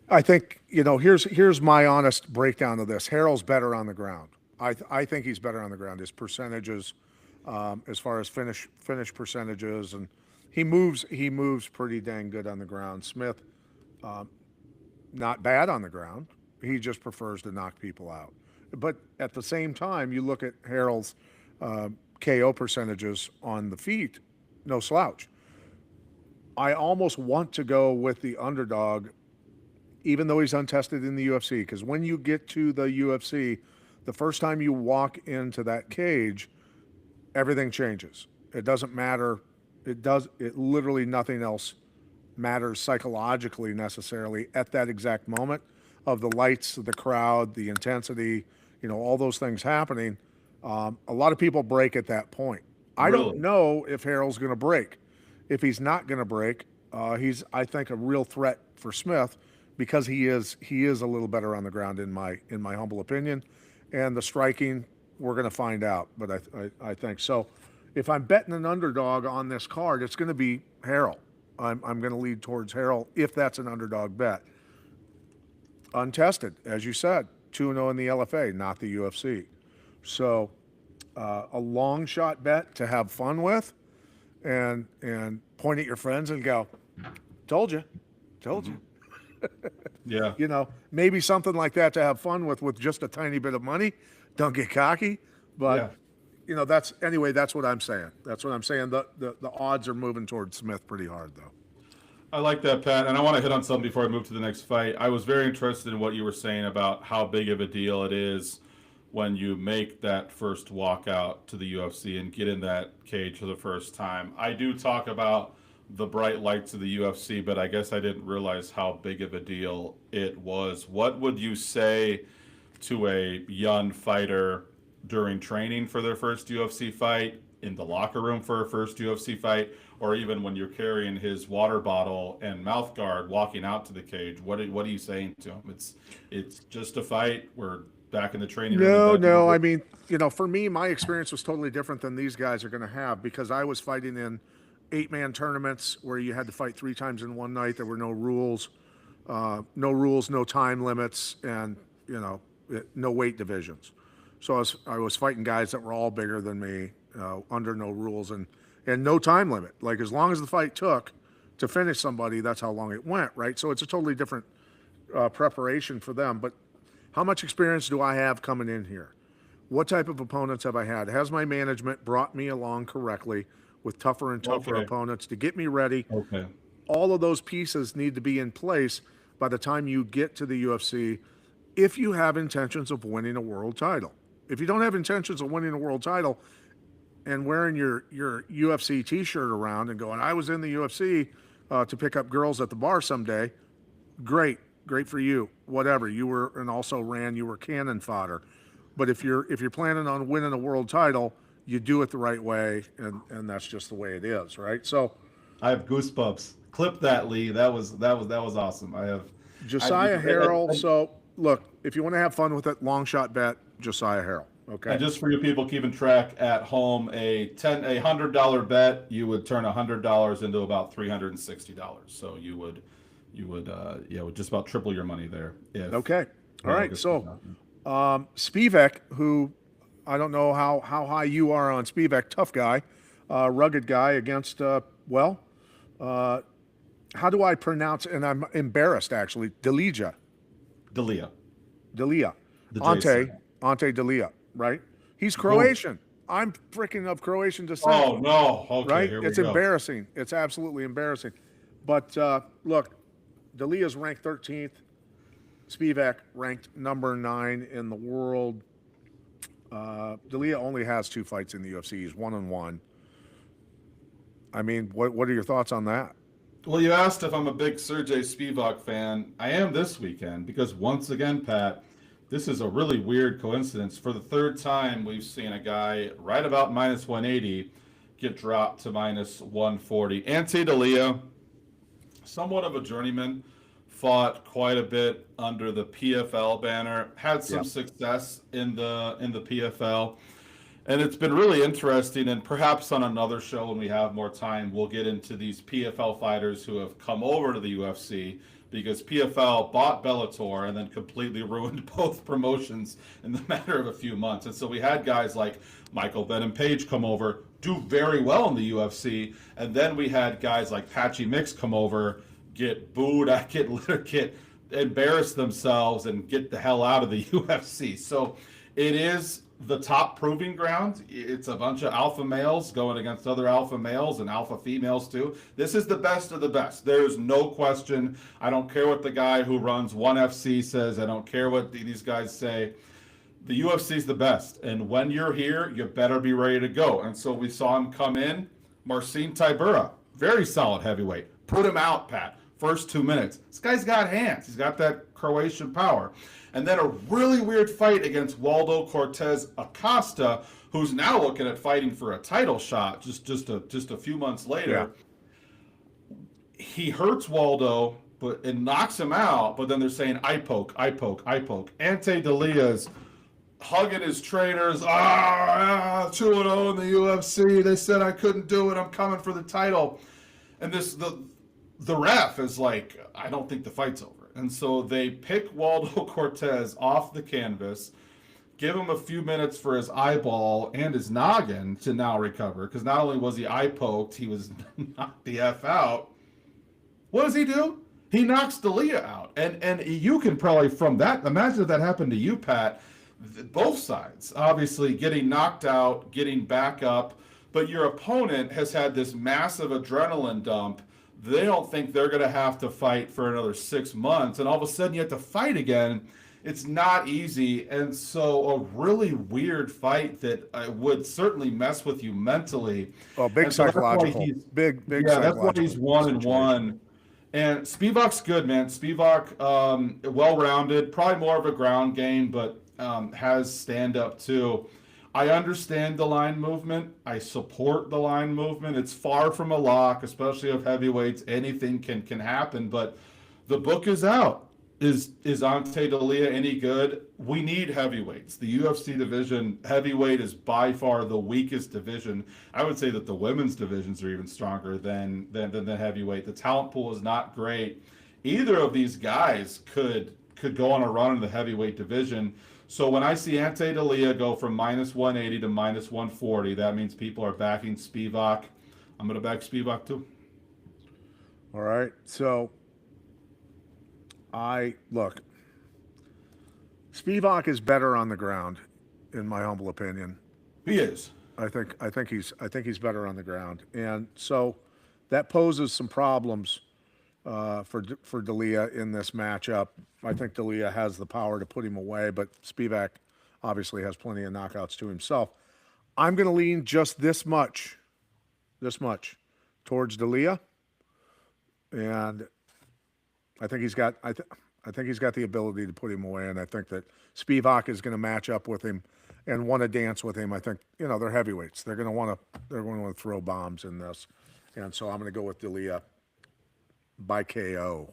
I think, here's my honest breakdown of this. Harrell's better on the ground. I think he's better on the ground. His percentages, as far as finish percentages, and he moves pretty dang good on the ground. Smith, not bad on the ground. He just prefers to knock people out. But at the same time, you look at Harrell's KO percentages on the feet, no slouch. I almost want to go with the underdog, even though he's untested in the UFC, because when you get to the UFC, the first time you walk into that cage, everything changes. It doesn't matter. It literally nothing else matters psychologically necessarily at that exact moment of the lights, the crowd, the intensity, all those things happening. A lot of people break at that point. I don't know if Harrell's going to break. If he's not going to break, he's, I think, a real threat for Smith because he is a little better on the ground in my humble opinion. And the striking, we're going to find out. But I think so. If I'm betting an underdog on this card, it's going to be Harrell. I'm going to lead towards Harrell if that's an underdog bet. Untested, as you said, 2-0 in the LFA, not the UFC. So a long shot bet to have fun with and point at your friends and go, told you. Yeah. Maybe something like that to have fun with just a tiny bit of money. Don't get cocky. But, that's what I'm saying. That's what I'm saying. The odds are moving towards Smith pretty hard, though. I like that, Pat. And I want to hit on something before I move to the next fight. I was very interested in what you were saying about how big of a deal it is when you make that first walkout to the UFC and get in that cage for the first time. I do talk about the bright lights of the UFC, but I guess I didn't realize how big of a deal it was. What would you say to a young fighter during training for their first UFC fight, in the locker room for a first UFC fight, or even when you're carrying his water bottle and mouth guard walking out to the cage? What are you saying to him? It's just a fight. We're back in the training room. No. I mean, for me, my experience was totally different than these guys are going to have because I was fighting in 8-man tournaments where you had to fight 3 times in one night. There were no rules, no time limits, and no weight divisions. So I was fighting guys that were all bigger than me, under no rules and no time limit. Like as long as the fight took to finish somebody, that's how long it went, right? So it's a totally different preparation for them. But how much experience do I have coming in here? What type of opponents have I had? Has my management brought me along correctly with tougher and tougher opponents to get me ready? Okay. All of those pieces need to be in place by the time you get to the UFC if you have intentions of winning a world title. If you don't have intentions of winning a world title and wearing your UFC t-shirt around and going, I was in the UFC to pick up girls at the bar someday, great for you, whatever. You were, and also you were cannon fodder. But if you're planning on winning a world title, you do it the right way, and that's just the way it is, right? So I have goosebumps. Clip that, Lee. That was awesome. I have Josiah Harrell. So look, if you want to have fun with it, long shot bet Josiah Harrell. Okay. And just for you people keeping track at home, a $100 bet, you would turn $100 into about $360. So you would just about triple your money there. Okay. All right. So Spivak, who I don't know how high you are on Spivak, tough guy, rugged guy against how do I pronounce? And I'm embarrassed actually. Delia. Ante Delia, right? He's Croatian. I'm freaking of Croatian descent. Oh no! Okay, right? Here we It's go. embarrassing. It's absolutely embarrassing. But look, Delia's ranked 13th. Spivak ranked number 9 in the world. Delia only has 2 fights in the UFC. He's 1-1. I mean, what are your thoughts on that? Well, you asked if I'm a big Sergey Spivak fan. I am this weekend because once again, Pat, this is a really weird coincidence. For the third time, we've seen a guy right about minus 180 get dropped to minus 140. Ante Delia, somewhat of a journeyman, fought quite a bit under the PFL banner, had some Yep. success in the PFL. And it's been really interesting, and perhaps on another show when we have more time, we'll get into these PFL fighters who have come over to the UFC because PFL bought Bellator and then completely ruined both promotions in the matter of a few months. And so we had guys like Michael Venom Page come over, do very well in the UFC, and then we had guys like Patchy Mix come over, get booed, get embarrass themselves, and get the hell out of the UFC. So it is the top proving ground. It's a bunch of alpha males going against other alpha males and alpha females too. This is the best of the best. There's no question. I don't care what the guy who runs ONE FC says. I don't care what these guys say. The UFC is the best. And when you're here, you better be ready to go. And so we saw him come in. Marcin Tybura, very solid heavyweight. Put him out, Pat. First 2 minutes. This guy's got hands. He's got that Croatian power. And then a really weird fight against Waldo Cortez Acosta, who's now looking at fighting for a title shot just a few months later. Yeah. He hurts Waldo and knocks him out, but then they're saying, I poke. Ante Delia's hugging his trainers. 2-0 in the UFC. They said I couldn't do it. I'm coming for the title. And the ref is like, I don't think the fight's over. And so they pick Waldo Cortez off the canvas, give him a few minutes for his eyeball and his noggin to now recover. Because not only was he eye poked, he was knocked the F out. What does he do? He knocks Delia out. And you can probably, from that, imagine if that happened to you, Pat. Both sides, obviously, getting knocked out, getting back up. But your opponent has had this massive adrenaline dump. They don't think they're going to have to fight for another 6 months. And all of a sudden you have to fight again. It's not easy. And so a really weird fight that would certainly mess with you mentally. Oh, big psychological. Big yeah, that's why he's 1-1. And Spivak's good, man. Spivak, well-rounded, probably more of a ground game, but has stand-up too. I understand the line movement. I support the line movement. It's far from a lock, especially of heavyweights. Anything can happen, but the book is out. Is Ante Delia any good? We need heavyweights. The UFC division, heavyweight is by far the weakest division. I would say that the women's divisions are even stronger than the heavyweight. The talent pool is not great. Either of these guys could go on a run in the heavyweight division. So when I see Ante Delia go from minus 180 to minus 140, that means people are backing Spivak. I'm going to back Spivak too. All right. So look, Spivak is better on the ground, in my humble opinion. He is. I think he's better on the ground, and so that poses some problems for Delia in this matchup. I think Delia has the power to put him away, but Spivak obviously has plenty of knockouts to himself. I'm going to lean just this much towards Delia, and I think he's got the ability to put him away, and I think that Spivak is going to match up with him and want to dance with him. I think they're heavyweights. They're going to want to throw bombs in this, and so I'm going to go with Delia by KO.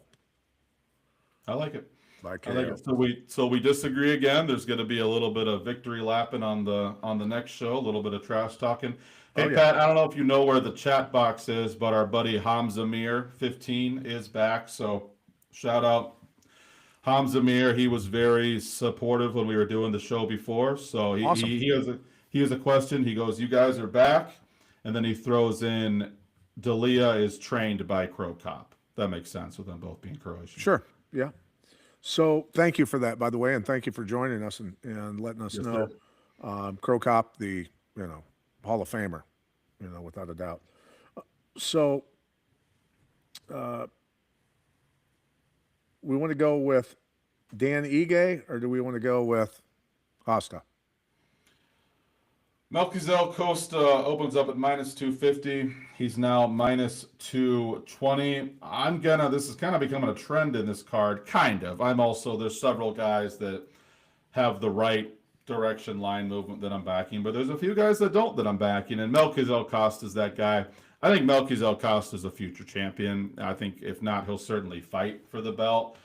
I like it. By KO. I like it. So we disagree again. There's going to be a little bit of victory lapping on the next show. A little bit of trash talking. Hey, yeah. Pat, I don't know if you know where the chat box is, but our buddy Hamza Mir 15 is back. So shout out Hamza Mir. He was very supportive when we were doing the show before. So Awesome. he has a question. He goes, "You guys are back," and then he throws in, "Delia is trained by Crow Cop." That makes sense with them both being Croatian. Sure. Yeah. So thank you for that, by the way, and thank you for joining us and letting us know. Crow Cop, the Hall of Famer, without a doubt. So we want to go with Dan Ige, or do we want to go with Costa? Melquizel Costa opens up at minus 250. He's now minus 220. This is kind of becoming a trend in this card. Kind of. There's several guys that have the right direction line movement that I'm backing, but there's a few guys that don't that I'm backing, and Melquizel Costa is that guy. I think Melquizel Costa is a future champion. I think if not, he'll certainly fight for the belt.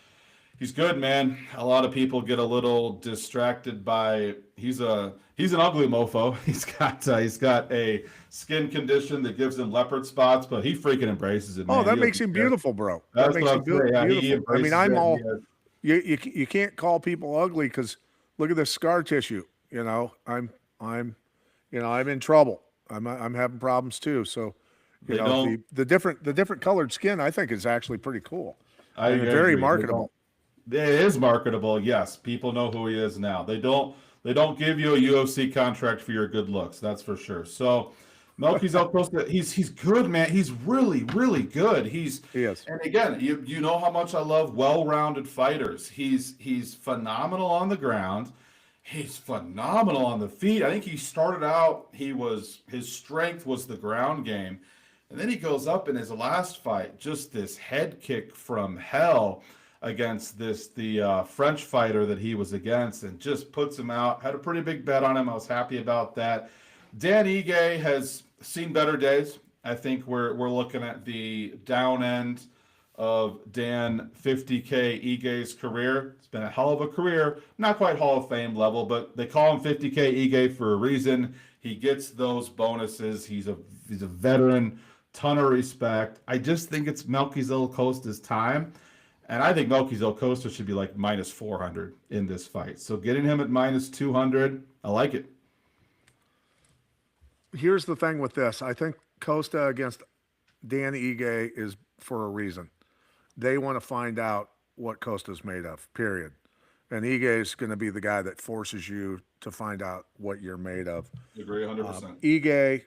He's good, man. A lot of people get a little distracted by he's an ugly mofo. He's got a skin condition that gives him leopard spots, but he freaking embraces it, man. Oh, that makes him beautiful, bro. That makes him beautiful. Yeah, I mean, I'm all you can't call people ugly because look at this scar tissue. You know, I'm in trouble. I'm having problems too. So, the different colored skin I think is actually pretty cool. I agree. Very marketable. It is marketable, yes. People know who he is now. They don't give you a UFC contract for your good looks, that's for sure. So Melquizel Costa, he's good, man. He's really, really good. He is. And again, you know how much I love well-rounded fighters. He's phenomenal on the ground. He's phenomenal on the feet. I think he started out, his strength was the ground game. And then he goes up in his last fight, just this head kick from hell against the French fighter that he was against, and just puts him out. Had a pretty big bet on him. I was happy about that. Dan Ige has seen better days. I think we're looking at the down end of Dan 50K Ige's career. It's been a hell of a career. Not quite Hall of Fame level, but they call him 50K Ige for a reason. He gets those bonuses. He's a veteran, ton of respect. I just think it's Melquizel Costa's time. And I think Melquizel Costa should be like minus 400 in this fight. So getting him at minus 200, I like it. Here's the thing with this. I think Costa against Dan Ige is for a reason. They want to find out what Costa's made of, period. And Ige is going to be the guy that forces you to find out what you're made of. Agree 100%. Ige,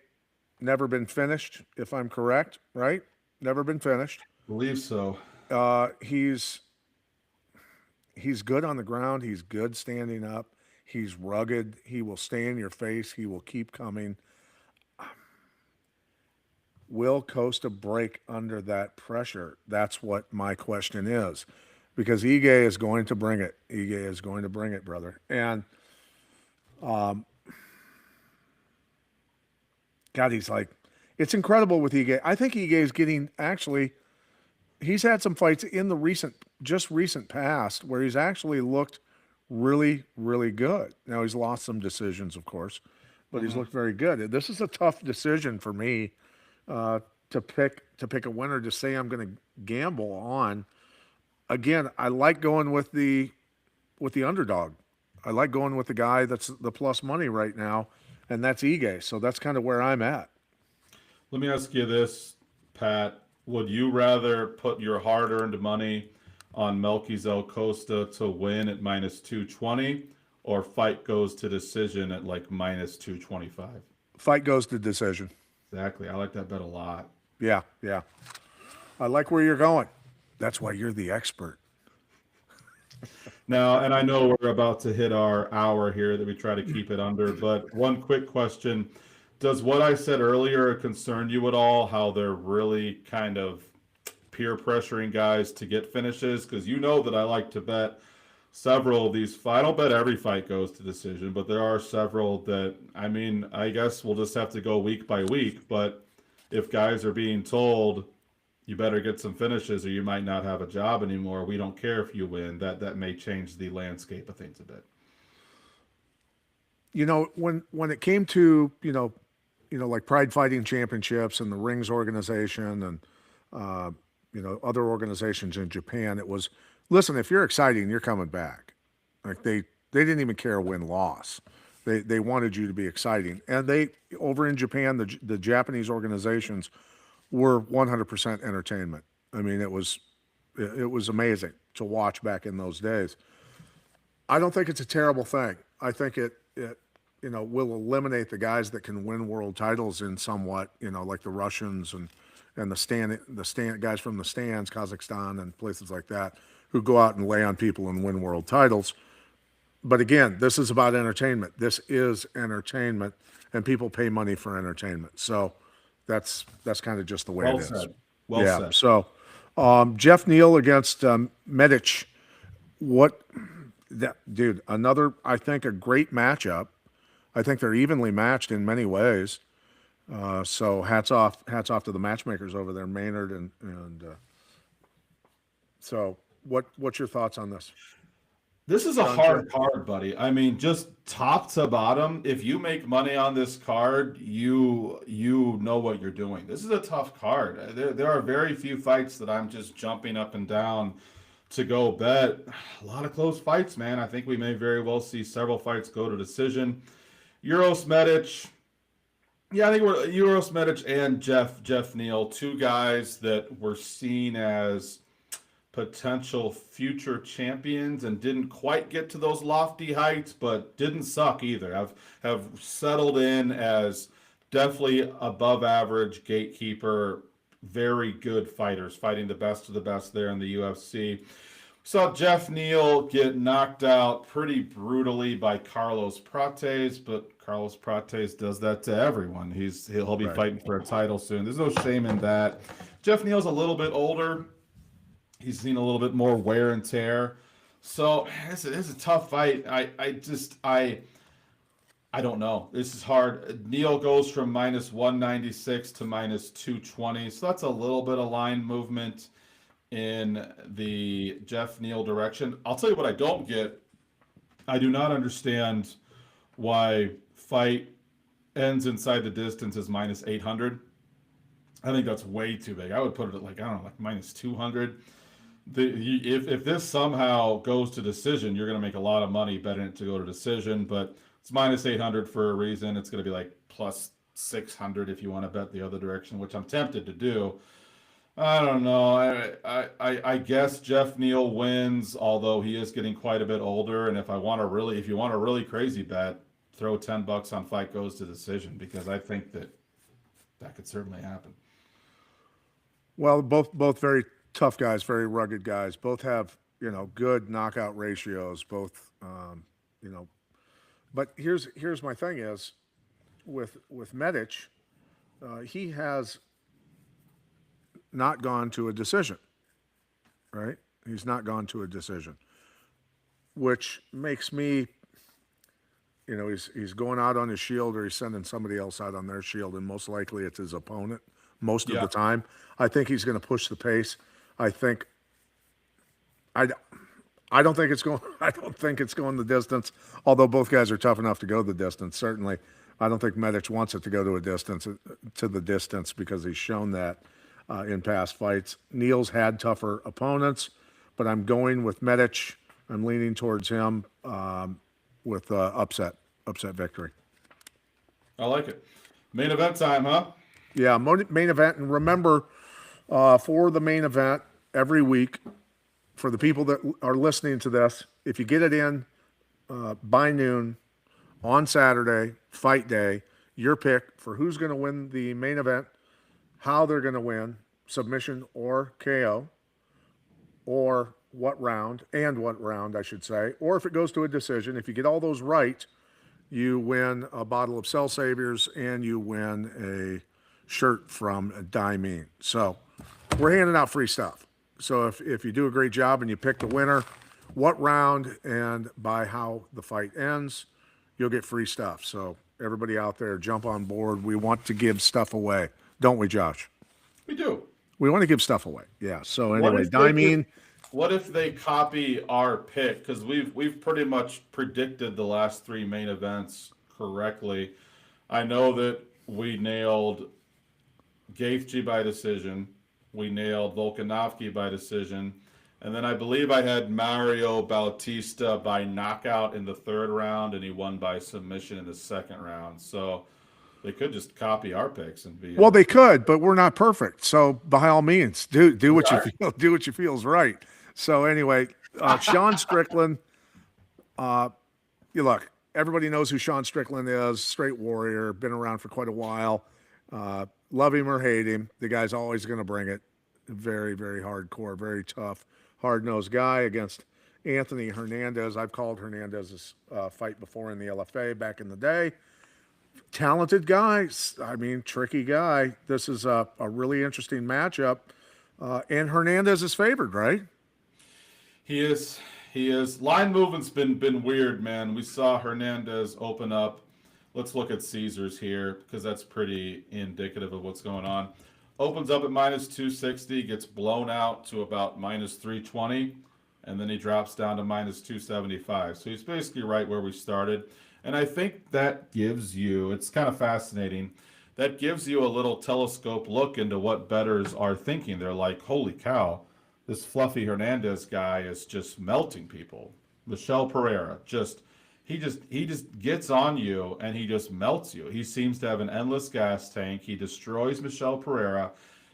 never been finished, if I'm correct, right? Never been finished. Believe so. He's good on the ground. He's good standing up. He's rugged. He will stay in your face. He will keep coming. Will Costa break under that pressure? That's what my question is, because Ige is going to bring it. Ige is going to bring it, brother. And, God, it's incredible with Ige. I think Ige is getting he's had some fights in the recent past where he's actually looked really, really good. Now he's lost some decisions, of course, but he's looked very good. This is a tough decision for me to pick a winner to say I'm going to gamble on. Again, I like going with the underdog. I like going with the guy that's the plus money right now, and that's Ige. So that's kind of where I'm at. Let me ask you this, Pat. Would you rather put your hard-earned money on Melquizel Costa to win at minus 220, or fight goes to decision at like minus 225? Fight goes to decision. Exactly. I like that bet a lot. Yeah. I like where you're going. That's why you're the expert. Now, and I know we're about to hit our hour here that we try to keep it under, but one quick question. Does what I said earlier concern you at all, how they're really kind of peer pressuring guys to get finishes? Because you know that I like to bet several of these. I don't bet every fight goes to decision, but there are several that, I guess we'll just have to go week by week. But if guys are being told, you better get some finishes or you might not have a job anymore, we don't care if you win, that may change the landscape of things a bit. When it came to, like Pride Fighting Championships and the Rings organization and, other organizations in Japan, it was, listen, if you're exciting, you're coming back. Like they didn't even care win-loss. They wanted you to be exciting. And they, over in Japan, the Japanese organizations were 100% entertainment. It was amazing to watch back in those days. I don't think it's a terrible thing. I think it will eliminate the guys that can win world titles in somewhat, like the Russians and the stand guys from the stands, Kazakhstan and places like that, who go out and lay on people and win world titles. But again, this is about entertainment. This is entertainment. and people pay money for entertainment. So that's kind of just the way Well it is. said. Well Yeah. said. So Jeff Neal against Medic. What that dude? Another, I think, a great matchup. I think they're evenly matched in many ways. So hats off to the matchmakers over there, Maynard and so what's your thoughts on this? This is a John Jay? hard card, buddy. I mean, just top to bottom, if you make money on this card, you know what you're doing. This is a tough card. There are very few fights that I'm just jumping up and down to go bet. A lot of close fights, man. I think we may very well see several fights go to decision. Euros Medic, yeah, I think we're Euros Medic and Jeff Neal, two guys that were seen as potential future champions and didn't quite get to those lofty heights, but didn't suck either. Have settled in as definitely above average gatekeeper, very good fighters, fighting the best of the best there in the UFC. Saw Jeff Neal get knocked out pretty brutally by Carlos Prates, but Carlos Prates does that to everyone. He'll be fighting for a title soon. There's no shame in that. Jeff Neal's a little bit older. He's seen a little bit more wear and tear. So it's a tough fight. I don't know. This is hard. Neal goes from minus 196 to minus 220. So that's a little bit of line movement in the Jeff Neal direction. I'll tell you what I don't get. I do not understand why fight ends inside the distance is minus 800. I think that's way too big. I would put it at like minus 200. If this somehow goes to decision, you're going to make a lot of money betting it to go to decision, but it's minus 800 for a reason. It's going to be like plus 600 if you want to bet the other direction, which I'm tempted to do. I don't know. I guess Jeff Neal wins, although he is getting quite a bit older. And if you want a really crazy bet, throw $10 on fight goes to decision, because I think that could certainly happen. Well, both very tough guys, very rugged guys. Both have good knockout ratios. Both but here's my thing is with Medic, he has not gone to a decision, right? He's not gone to a decision, which makes me, he's going out on his shield, or he's sending somebody else out on their shield, and most likely it's his opponent most of the time. I think he's going to push the pace. I don't think it's going. I don't think it's going the distance. Although both guys are tough enough to go the distance. Certainly, I don't think Medic wants it to go to the distance because he's shown that in past fights. Neal's had tougher opponents, but I'm going with Medic. I'm leaning towards him with upset victory. I like it. Main event time, huh? Yeah, main event, and remember, for the main event every week. For the people that are listening to this, if you get it in by noon on Saturday, fight day, your pick for who's going to win the main event, how they're going to win, submission or KO, or what round, I should say, or if it goes to a decision. If you get all those right, you win a bottle of Cell Saviors and you win a shirt from Diamine. So we're handing out free stuff. So if you do a great job and you pick the winner, what round and by how the fight ends, you'll get free stuff. So everybody out there, jump on board. We want to give stuff away, don't we, Josh? We do. We want to give stuff away. Yeah. So anyway, Diamine. What if they copy our pick? Because we've pretty much predicted the last three main events correctly. I know that we nailed Gaethje by decision. We nailed Volkanovski by decision. And then I believe I had Mario Bautista by knockout in the third round, and he won by submission in the second round. So they could just copy our picks and be. Well, they could, but we're not perfect. So by all means, do what you feel. Do what you feel is right. So anyway, Sean Strickland. You look. Everybody knows who Sean Strickland is. Straight warrior, been around for quite a while. Love him or hate him, the guy's always going to bring it. Very, very hardcore, very tough, hard-nosed guy against Anthony Hernandez. I've called Hernandez's fight before in the LFA back in the day. Talented guy. I mean, tricky guy. This is a really interesting matchup. And Hernandez is favored, right? He is. He is. Line movement's been weird, man. We saw Hernandez open up. Let's look at Caesars here because that's pretty indicative of what's going on. Opens up at minus 260, gets blown out to about minus 320, and then he drops down to minus 275. So he's basically right where we started. And I think that gives you, it's kind of fascinating, that gives you a little telescope look into what bettors are thinking. They're like, holy cow, this fluffy Hernandez guy is just melting people. Michel Pereira he just gets on you and he just melts you. He seems to have an endless gas tank. He destroys Michel Pereira.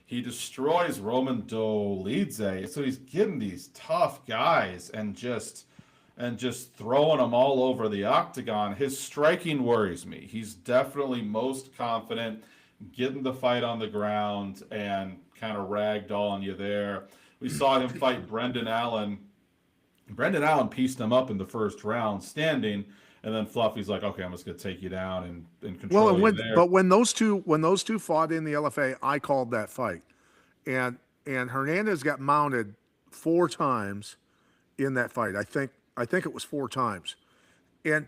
He destroys Roman Dolidze. So he's getting these tough guys and just throwing them all over the octagon. His striking worries me. He's definitely most confident getting the fight on the ground and kind of ragdolling you there. We saw him fight Brendan Allen. Brendan Allen pieced him up in the first round, standing, and then Fluffy's like, "Okay, I'm just gonna take you down and control Well, and you there." but when those two fought in the LFA, I called that fight, and Hernandez got mounted 4 times in that fight. I think it was 4 times, and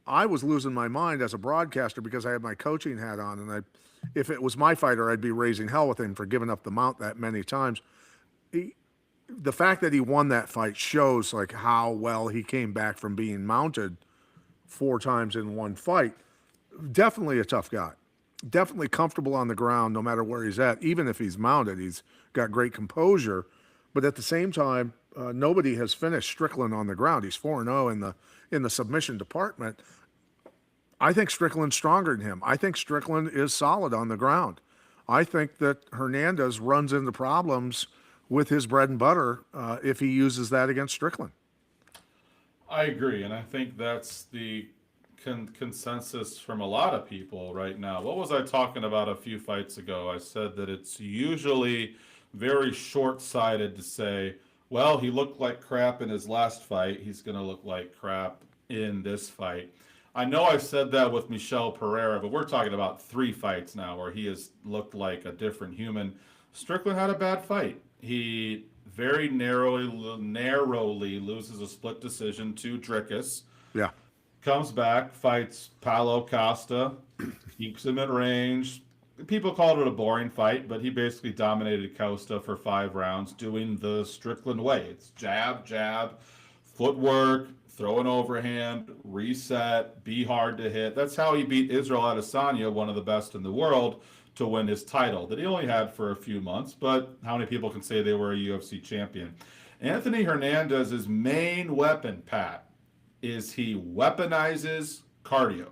I was losing my mind as a broadcaster because I had my coaching hat on, and if it was my fighter, I'd be raising hell with him for giving up the mount that many times. The fact that he won that fight shows like how well he came back from being mounted 4 times in one fight. Definitely a tough guy. Definitely comfortable on the ground no matter where he's at. Even if he's mounted, he's got great composure. But at the same time, nobody has finished Strickland on the ground. He's 4-0 in the submission department. I think Strickland's stronger than him. I think Strickland is solid on the ground. I think that Hernandez runs into problems with his bread and butter if he uses that against Strickland. I agree, and I think that's the consensus from a lot of people right now. What was I talking about a few fights ago? I said that it's usually very short-sighted to say, well, he looked like crap in his last fight. He's going to look like crap in this fight. I know I've said that with Michel Pereira, but we're talking about 3 fights now where he has looked like a different human. Strickland had a bad fight. He very narrowly loses a split decision to Dricus. Yeah. Comes back, fights Paulo Costa, keeps him at range. People called it a boring fight, but he basically dominated Costa for 5 rounds doing the Strickland way. It's jab, jab, footwork, throw an overhand, reset, be hard to hit. That's how he beat Israel Adesanya, one of the best in the world, to win his title that he only had for a few months, but how many people can say they were a UFC champion? Anthony Hernandez's main weapon, Pat, is he weaponizes cardio.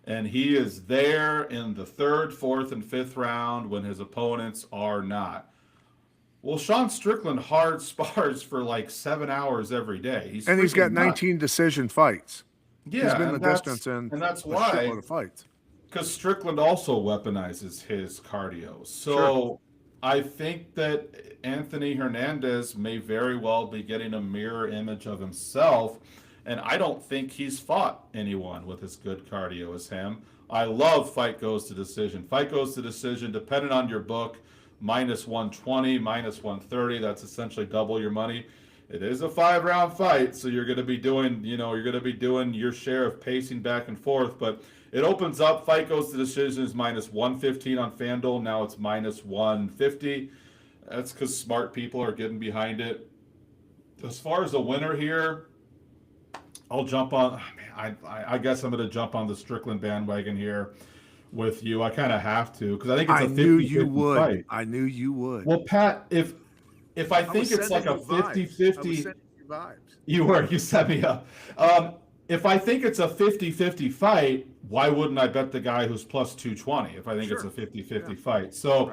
And he is there in the 3rd, 4th, and 5th round when his opponents are not. Well, Sean Strickland hard spars for like 7 hours every day. He's got nuts. 19 decision fights. Yeah, he's been the distance in and that's a why shitload of fights. Because Strickland also weaponizes his cardio. So Sure. I think that Anthony Hernandez may very well be getting a mirror image of himself. And I don't think he's fought anyone with as good cardio as him. I love fight goes to decision. Fight goes to decision, depending on your book, minus 120, minus 130. That's essentially double your money. It is a 5-round fight, so you're going to be doing, your share of pacing back and forth. But it opens up. Fight goes to decision is minus 115 on FanDuel. Now it's minus 150. That's because smart people are getting behind it. As far as the winner here, I'll jump on. I guess I'm going to jump on the Strickland bandwagon here with you. I kind of have to because I think it's a 50-50 fight. I knew you would. Well, Pat, if I think it's like a 50-50, you set me up. If I think it's a 50-50 fight, why wouldn't I bet the guy who's plus 220 if I think it's a 50-50 fight? So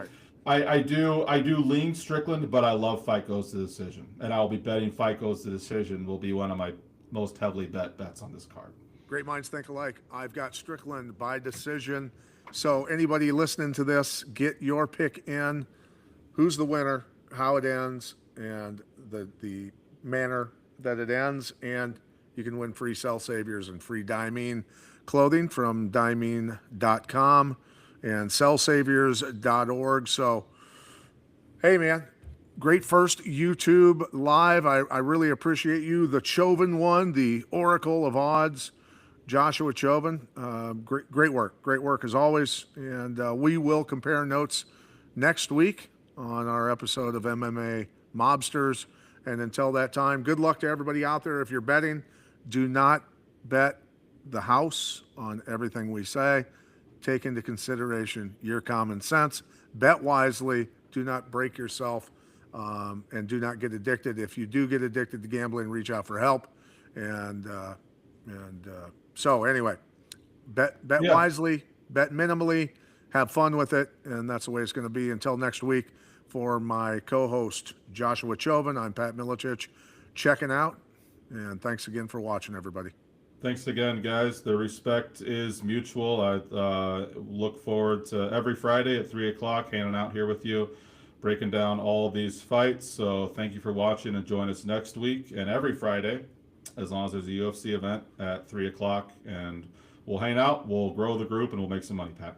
right. I do lean Strickland, but I love fight goes to decision, and I'll be betting fight goes to decision will be one of my most heavily bet bets on this card. Great minds think alike. I've got Strickland by decision. So anybody listening to this, get your pick in. Who's the winner, how it ends, and the manner that it ends. And you can win free Cell Saviors and free Diamine clothing from Diamine.com and cellsaviors.org. So, hey, man, great first YouTube live. I really appreciate you. The Chauvin one, the Oracle of Odds, Joshua Chauvin. Great work as always. And we will compare notes next week on our episode of MMA Mobsters. And until that time, good luck to everybody out there. If you're betting, do not bet the house on everything we say. Take into consideration your common sense. Bet wisely. Do not break yourself, and do not get addicted. If you do get addicted to gambling, reach out for help. So anyway, bet wisely, bet minimally, have fun with it, and that's the way it's going to be. Until next week, for my co-host Joshua Chauvin, I'm Pat Milicic, checking out, and thanks again for watching, everybody. Thanks again, guys. The respect is mutual. I look forward to every Friday at 3 o'clock hanging out here with you, breaking down all these fights. So thank you for watching, and join us next week and every Friday, as long as there's a UFC event at 3 o'clock. And we'll hang out, we'll grow the group, and we'll make some money, Pat.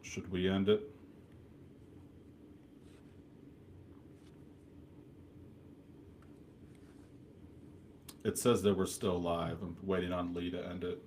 Should we end it? It says that we're still live. I'm waiting on Lee to end it.